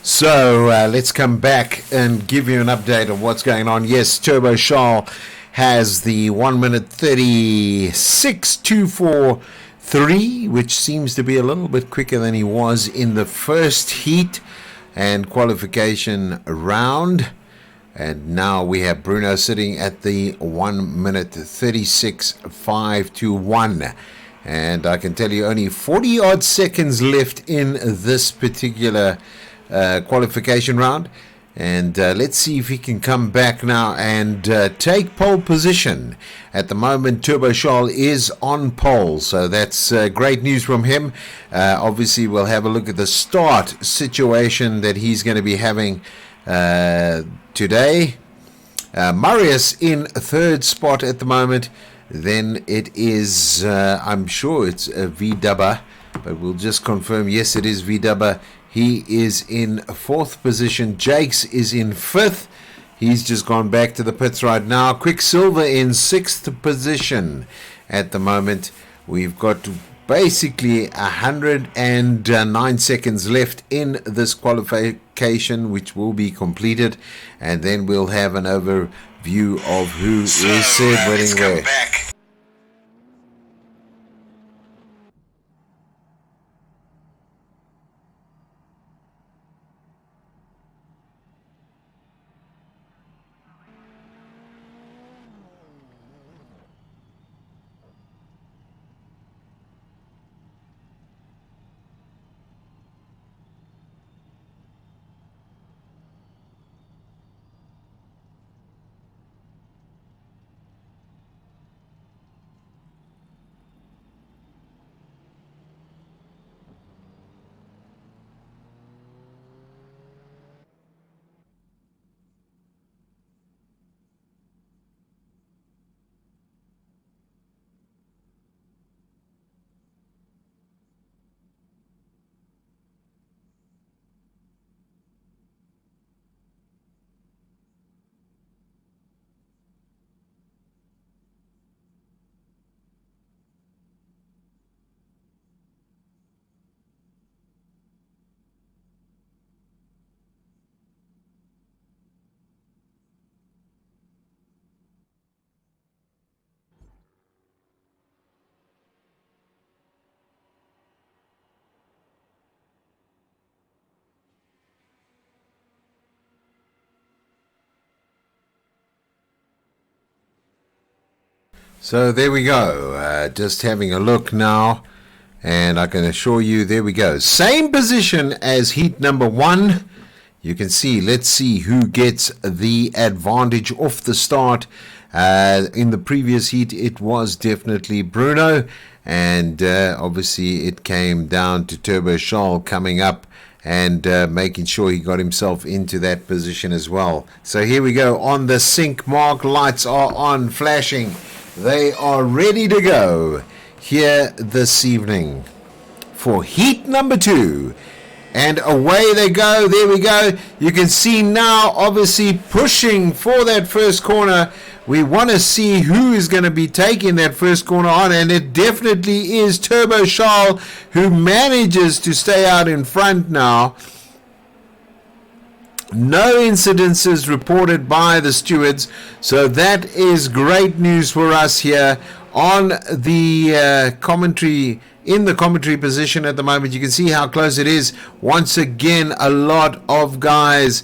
Speaker 3: So let's come back and give you an update of what's going on. Yes, Turbo Charles has the 1 minute 36.243, which seems to be a little bit quicker than he was in the first heat and qualification round. And now we have Bruno sitting at the 1 minute 36.521. And I can tell you only 40 odd seconds left in this particular qualification round. And let's see if he can come back now and take pole position. At the moment, Turbo Charles is on pole, so that's great news from him. Obviously, we'll have a look at the start situation that he's going to be having today. Marius in third spot at the moment. Then it is, I'm sure it's V-Dubber, but we'll just confirm. Yes, it is V-Dubber. He is in fourth position. Jakes is in fifth. He's just gone back to the pits right now. Quicksilver in sixth position at the moment. We've got basically 109 seconds left in this qualification, which will be completed. And then we'll have an overview of who is said winning where. So there we go, just having a look now, and I can assure you, there we go. Same position as heat number 1. You can see, let's see who gets the advantage off the start. In the previous heat, it was definitely Bruno, and obviously it came down to Turbo Charles coming up and making sure he got himself into that position as well. So here we go, on the sync mark, lights are on, flashing. They are ready to go here this evening for heat number 2. And away they go. There we go. You can see now, obviously, pushing for that first corner. We want to see who is going to be taking that first corner on. And it definitely is Turbo Charles, who manages to stay out in front now. No incidences reported by the stewards, so that is great news for us here on the commentary, in the commentary position at the moment. You can see how close it is. Once again, a lot of guys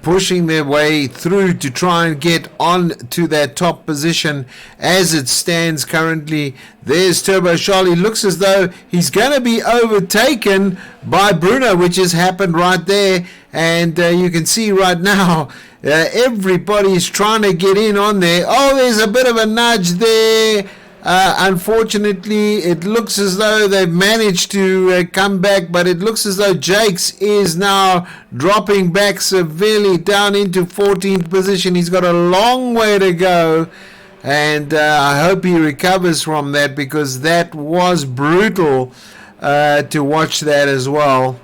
Speaker 3: pushing their way through to try and get on to that top position as it stands currently. There's Turbo Charles. He looks as though he's going to be overtaken by Bruno, which has happened right there. And you can see right now, everybody's trying to get in on there. Oh, there's a bit of a nudge there. Unfortunately, it looks as though they've managed to come back, but it looks as though Jakes is now dropping back severely down into 14th position. He's got a long way to go, and I hope he recovers from that, because that was brutal to watch that as well.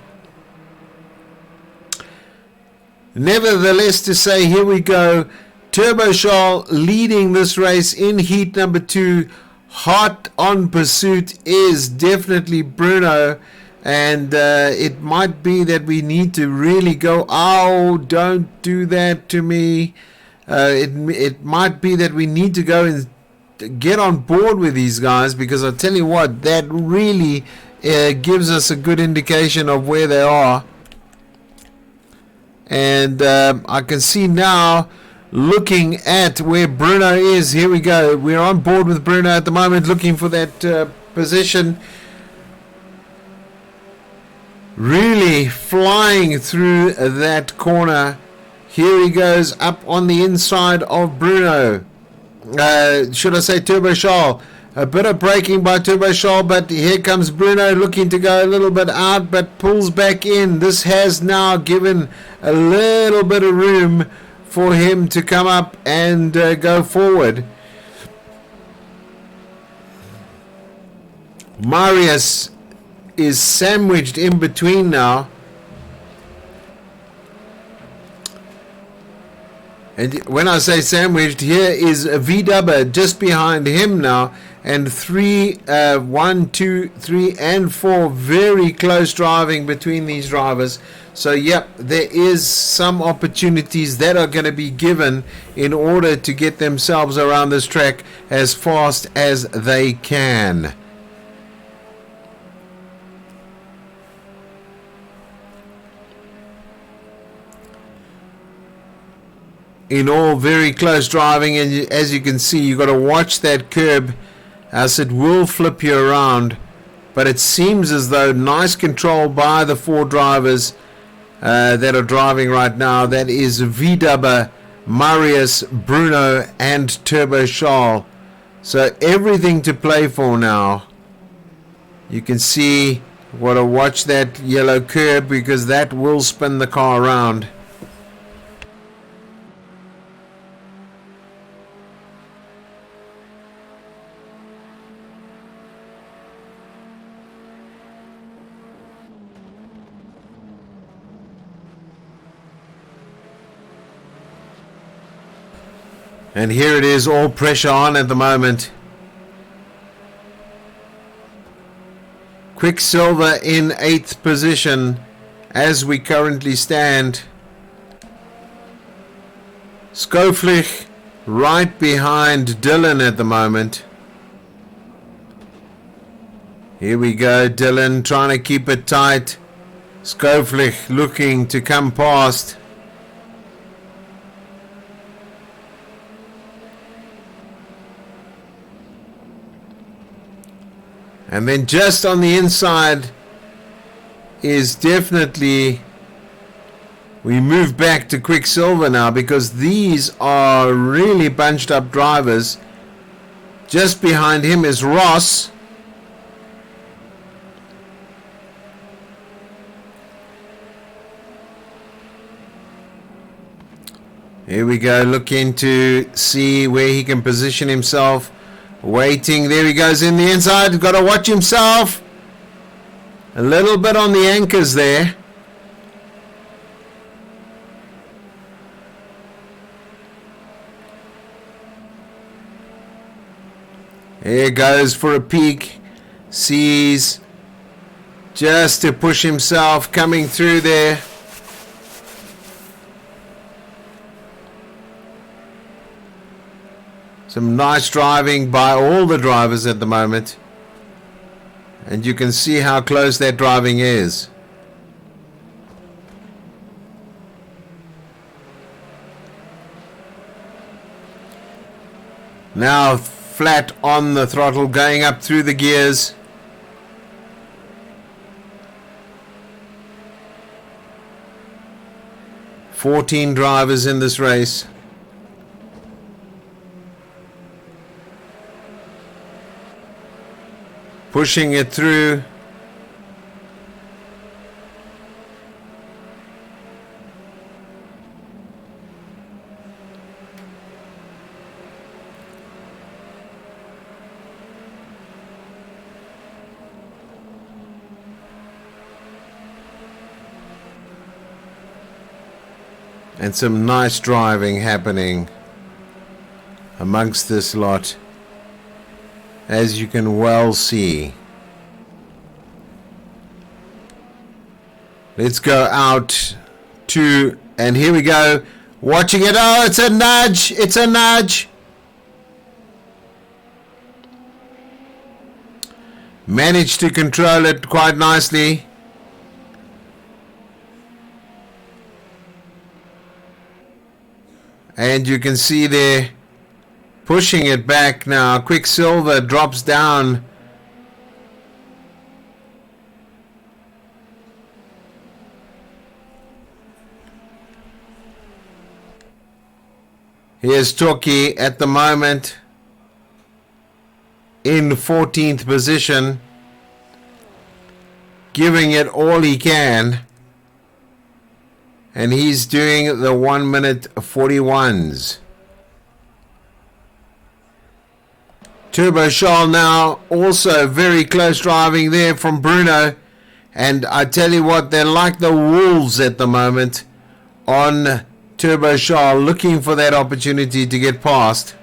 Speaker 3: Nevertheless, to say, here we go. Turbo Charles leading this race in heat number 2. Hot on pursuit is definitely Bruno. And it might be that we need to really go, oh, don't do that to me. It might be that we need to go and get on board with these guys, because I'll tell you what, that really gives us a good indication of where they are. And I can see now, looking at where Bruno is, here we go, we're on board with Bruno at the moment, looking for that position. Really flying through that corner. Here he goes up on the inside of Bruno. Should I say Turbo Charles? A bit of braking by Turbo Charles, but here comes Bruno looking to go a little bit out, but pulls back in. This has now given a little bit of room for him to come up and go forward. Marius is sandwiched in between now. And when I say sandwiched, here is a VW just behind him now, and 1, 2, 3 and 4 very close driving between these drivers. So yep, there is some opportunities that are going to be given in order to get themselves around this track as fast as they can. In all, very close driving, and as you can see, you've got to watch that curb as it will flip you around. But it seems as though nice control by the 4 drivers that are driving right now. That is VW, Marius, Bruno and Turbo Charles. So everything to play for now. You can see, got to watch that yellow curb, because that will spin the car around. And here it is, all pressure on at the moment. Quicksilver in 8th position as we currently stand. Skoflich right behind Dylan at the moment. Here we go, Dylan trying to keep it tight. Skoflich looking to come past. And then just on the inside is definitely, we move back to Quicksilver now, because these are really bunched up drivers. Just behind him is Ross. Here we go, looking to see where he can position himself. Waiting, there he goes in the inside, got to watch himself. A little bit on the anchors there. Here goes for a peek. Sees just to push himself coming through there. Some nice driving by all the drivers at the moment. And you can see how close that driving is. Now flat on the throttle, going up through the gears. "14 drivers in this race. Pushing it through. And some nice driving happening amongst this lot, as you can well see. Let's go out to, and here we go. Watching it. Oh, it's a nudge. It's a nudge. Managed to control it quite nicely. And you can see there, pushing it back now. Quicksilver drops down. Here's Toki at the moment in 14th position, giving it all he can, and he's doing the 1 minute 41s. Turbo Charles now also very close driving there from Bruno, and I tell you what, they're like the wolves at the moment on Turbo Charles, looking for that opportunity to get past.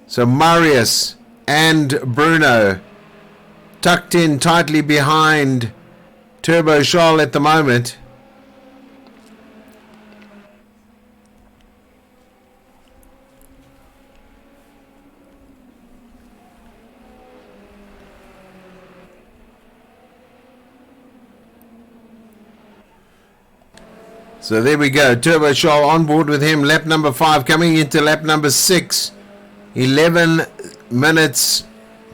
Speaker 3: So Marius and Bruno tucked in tightly behind Turbo Charles at the moment. So there we go. Turbo Charles on board with him. Lap number 5 coming into lap number 6. 11 minutes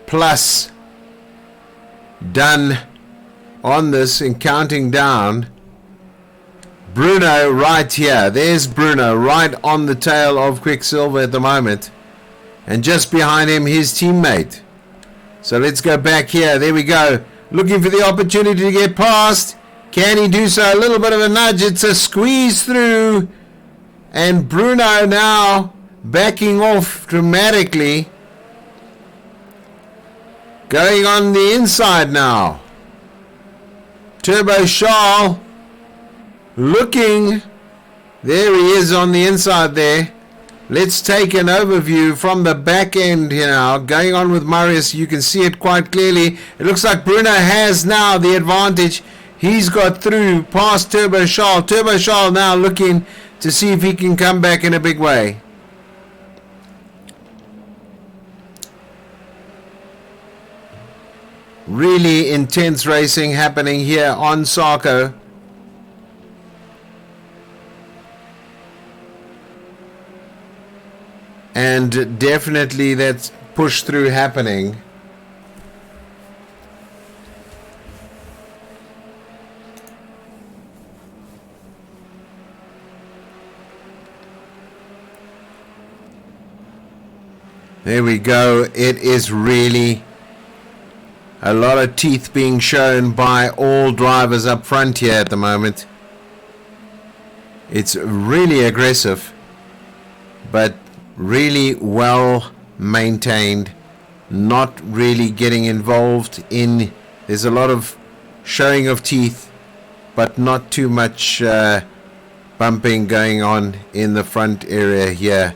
Speaker 3: plus done on this and counting down. Bruno right here. There's Bruno right on the tail of Quicksilver at the moment. And just behind him his teammate. So let's go back here. There we go. Looking for the opportunity to get past. Can he do so? A little bit of a nudge. It's a squeeze through. And Bruno now backing off dramatically. Going on the inside now. Turbo Charles looking. There he is on the inside there. Let's take an overview from the back end here now. Going on with Marius. You can see it quite clearly. It looks like Bruno has now the advantage. He's got through past Turbo Charles. Turbo Charles now looking to see if he can come back in a big way. Really intense racing happening here on Sarko. And definitely that's push through happening. There we go. It is really a lot of teeth being shown by all drivers up front here at the moment. It's really aggressive, but really well maintained. Not really getting involved in. There's a lot of showing of teeth, but not too much bumping going on in the front area here,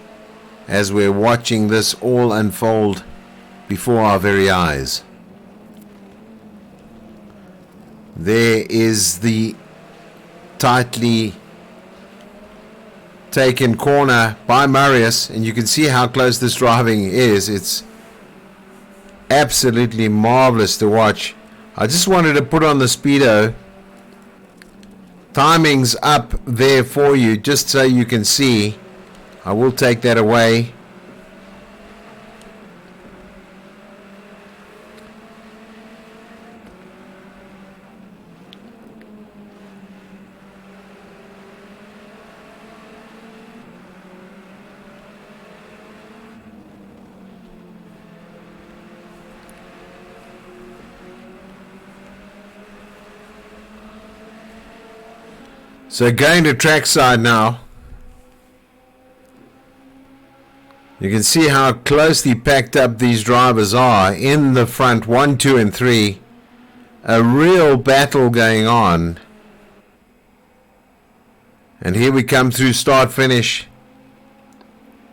Speaker 3: as we're watching this all unfold before our very eyes. There is the tightly taken corner by Marius, and you can see how close this driving is. It's absolutely marvelous to watch. I just wanted to put on the speedo. Timing's up there for you, just so you can see. I will take that away. So going to trackside now. You can see how closely packed up these drivers are in the front 1, 2 and 3. A real battle going on. And here we come through start finish.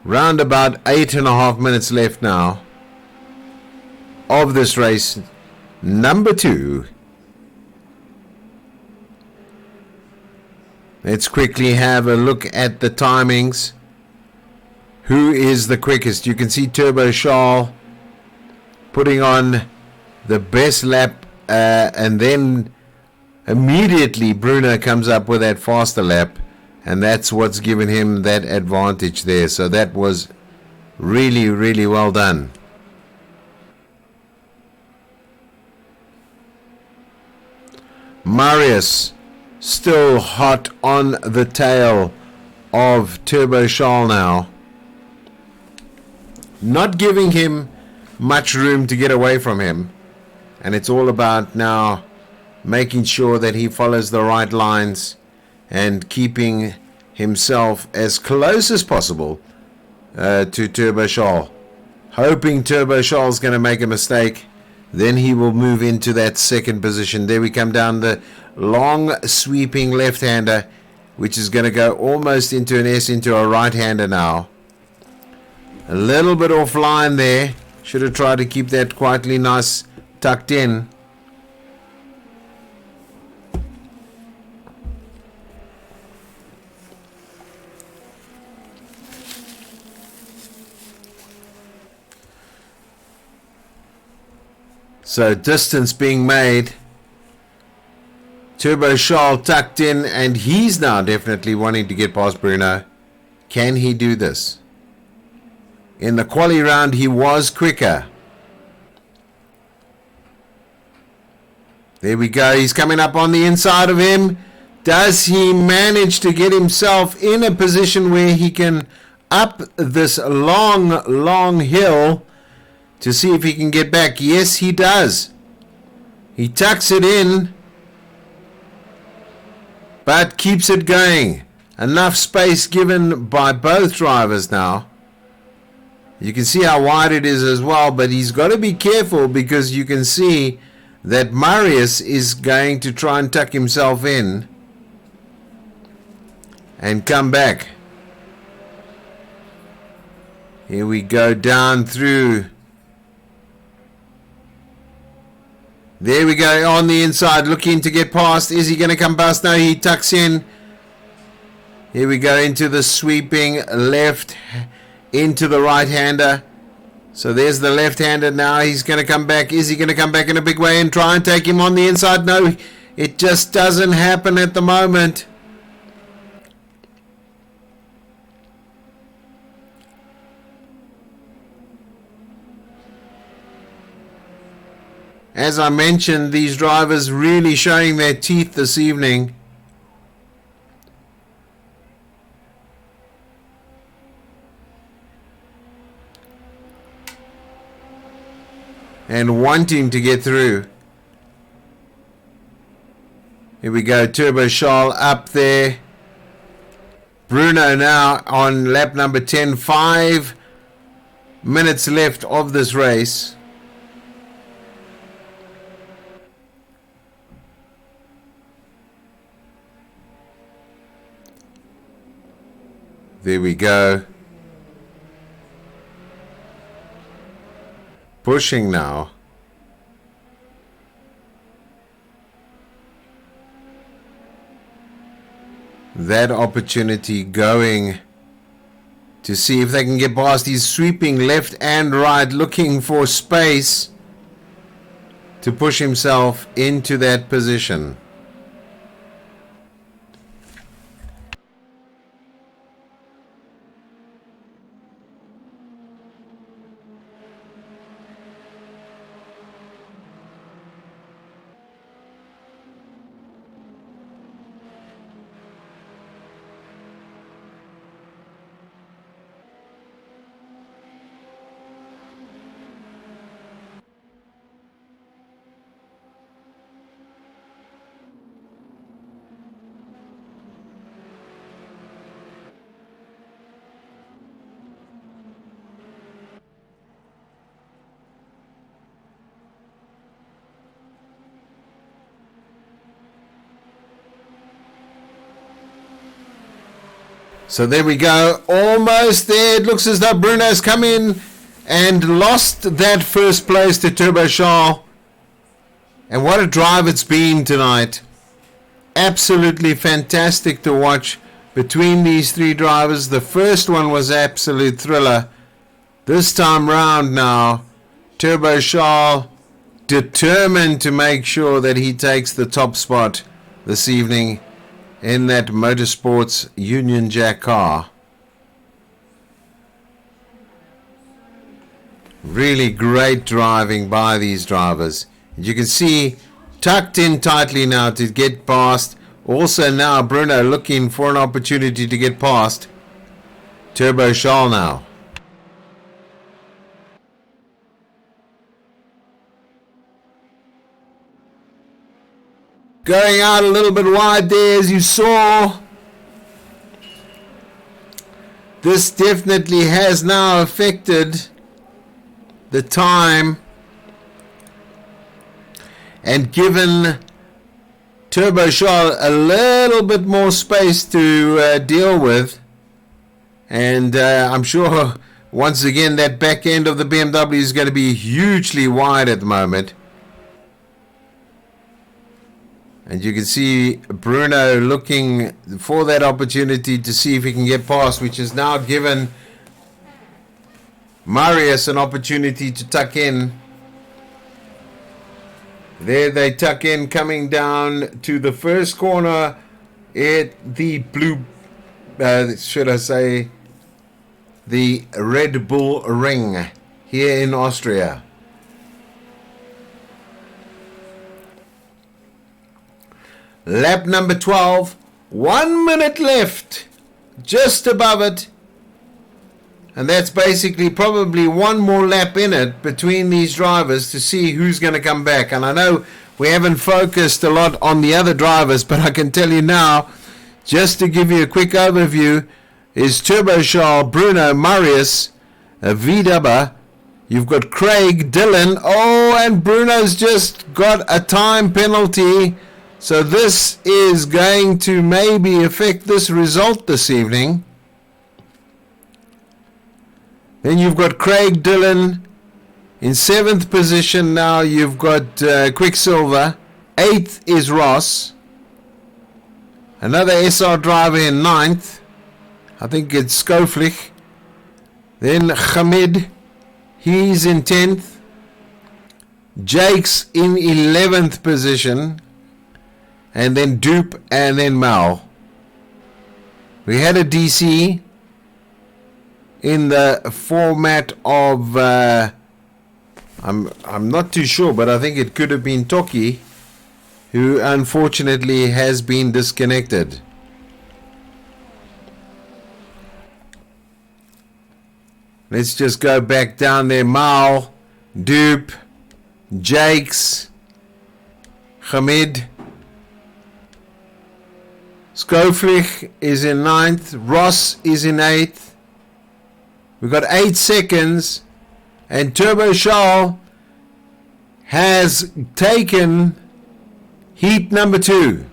Speaker 3: Round about 8.5 minutes left now of this race. Number 2. Let's quickly have a look at the timings. Who is the quickest? You can see Turbo Charles putting on the best lap, and then immediately Bruno comes up with that faster lap, and that's what's given him that advantage there. So that was really, really well done. Marius still hot on the tail of Turbo Charles now, not giving him much room to get away from him, and it's all about now making sure that he follows the right lines and keeping himself as close as possible to Turbo Charles, hoping Turbo Charles is going to make a mistake. Then he will move into that second position. There we come down the long sweeping left-hander, which is going to go almost into an S into a right-hander now. A little bit offline there. Should have tried to keep that quietly nice tucked in. So distance being made. Turbo Charles tucked in, and he's now definitely wanting to get past Bruno. Can he do this? In the quali round he was quicker. There we go. He's coming up on the inside of him. Does he manage to get himself in a position where he can up this long hill to see if he can get back? Yes, he does. He tucks it in, but keeps it going. Enough space given by both drivers now. You can see how wide it is as well, but he's got to be careful because you can see that Marius is going to try and tuck himself in and come back. Here we go down through. There we go on the inside, looking to get past. Is he going to come past? No, he tucks in. Here we go into the sweeping left, into the right-hander. So there's the left-hander now. He's going to come back. Is he going to come back in a big way and try and take him on the inside? No, it just doesn't happen at the moment. As I mentioned, these drivers really showing their teeth this evening. And wanting to get through. Here we go, Turbo Charles up there. Bruno now on lap number 10. 5 minutes left of this race. There we go. Pushing now. That opportunity going to see if they can get past. He's sweeping left and right, looking for space to push himself into that position. So there we go, almost there. It looks as though Bruno's come in and lost that first place to Turbo Charles. And what a drive it's been tonight. absolutely fantastic to watch between these three drivers. The first one was absolute thriller. This time round now, Turbo Charles determined to make sure that he takes the top spot this evening in that Motorsports Union Jack car. Really great driving by these drivers. You can see tucked in tightly now to get past. Also now Bruno looking for an opportunity to get past Turbo Charles now. Going out a little bit wide there, as you saw. This definitely has now affected the time and given Turbo Charles a little bit more space to deal with. And I'm sure once again that back end of the BMW is going to be hugely wide at the moment. And you can see Bruno looking for that opportunity to see if he can get past, which has now given Marius an opportunity to tuck in. There they tuck in, coming down to the first corner at the blue, should I say, the Red Bull Ring here in Austria. Lap number 12, 1 minute left, just above it. And that's basically probably one more lap in it between these drivers to see who's going to come back. And I know we haven't focused a lot on the other drivers, but I can tell you now, just to give you a quick overview, is Turbo Charles, Bruno, Marius, VW. You've got Craig, Dylan. Oh, and Bruno's just got a time penalty. So this is going to maybe affect this result this evening. Then you've got Craig, Dylan in 7th position. Now you've got Quicksilver. 8th is Ross. Another SR driver in 9th. I think it's Skoflich. Then Hamid. He's in 10th. Jake's in 11th position. And then Dupe, and then Mal. We had a DC in the format of I'm not too sure, but I think it could have been Toki, who unfortunately has been disconnected. Let's just go back down there. Mal, Dupe, Jakes, Hamid. Skoflich is in 9th. Ross is in 8th. We've got 8 seconds. And Turbo Charles has taken heat number 2.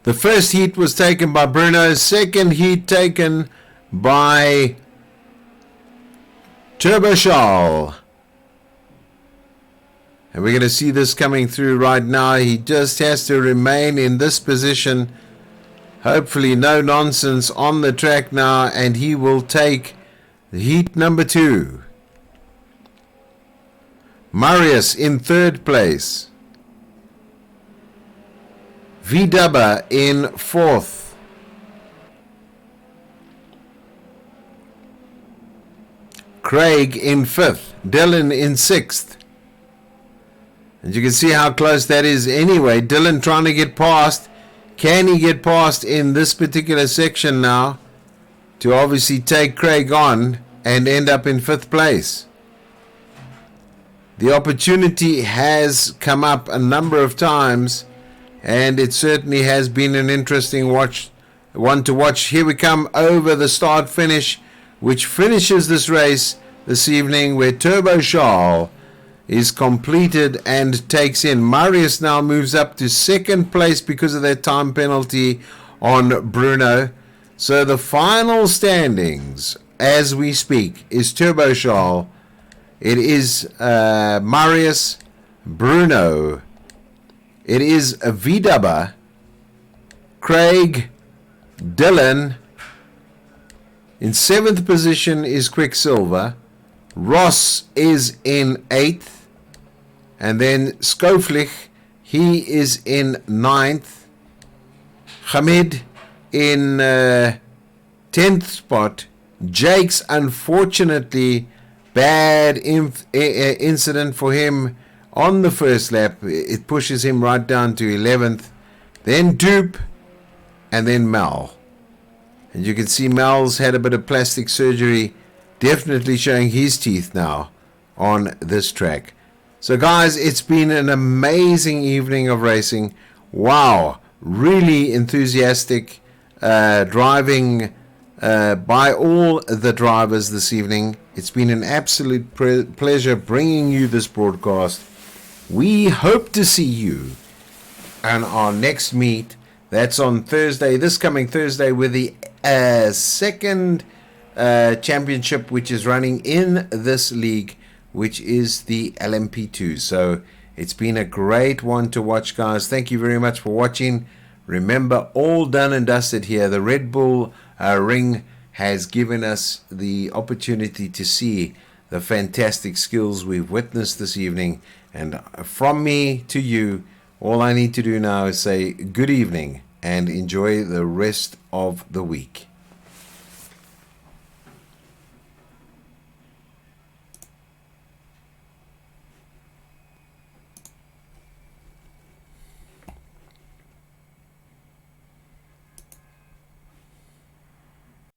Speaker 3: The first heat was taken by Bruno. Second heat taken by Turbo Charles. And we're going to see this coming through right now. He just has to remain in this position. Hopefully no nonsense on the track now. And he will take heat number 2. Marius in 3rd place. VW in 4th. Craig in 5th. Dylan in 6th. And you can see how close that is anyway. Dylan trying to get past. Can he get past in this particular section now to obviously take Craig on and end up in 5th place? The opportunity has come up a number of times, and it certainly has been an interesting one to watch. Here we come over the start finish, which finishes this race this evening, where Turbo Charles is completed and takes in. Marius now moves up to 2nd place because of that time penalty on Bruno. So the final standings as we speak is Turbo Charles. It is Marius, Bruno, it is a V-Dubber, Craig, Dylan. In 7th position is Quicksilver. Ross is in 8th. And then Skoflich, he is in 9th. Hamid in 10th spot. Jake's, unfortunately, bad incident for him on the first lap. It pushes him right down to 11th. Then Dupe, and then Mal. And you can see Mal's had a bit of plastic surgery, definitely showing his teeth now on this track. So guys, it's been an amazing evening of racing. Wow, really enthusiastic driving by all the drivers this evening. It's been an absolute pleasure bringing you this broadcast. We hope to see you on our next meet. That's on Thursday, this coming Thursday, with the second championship which is running in this league, which is the LMP2. So it's been a great one to watch, guys. Thank you very much for watching. Remember, all done and dusted here. The Red Bull ring has given us the opportunity to see the fantastic skills we've witnessed this evening. And from me to you, all I need to do now is say good evening and enjoy the rest of the week.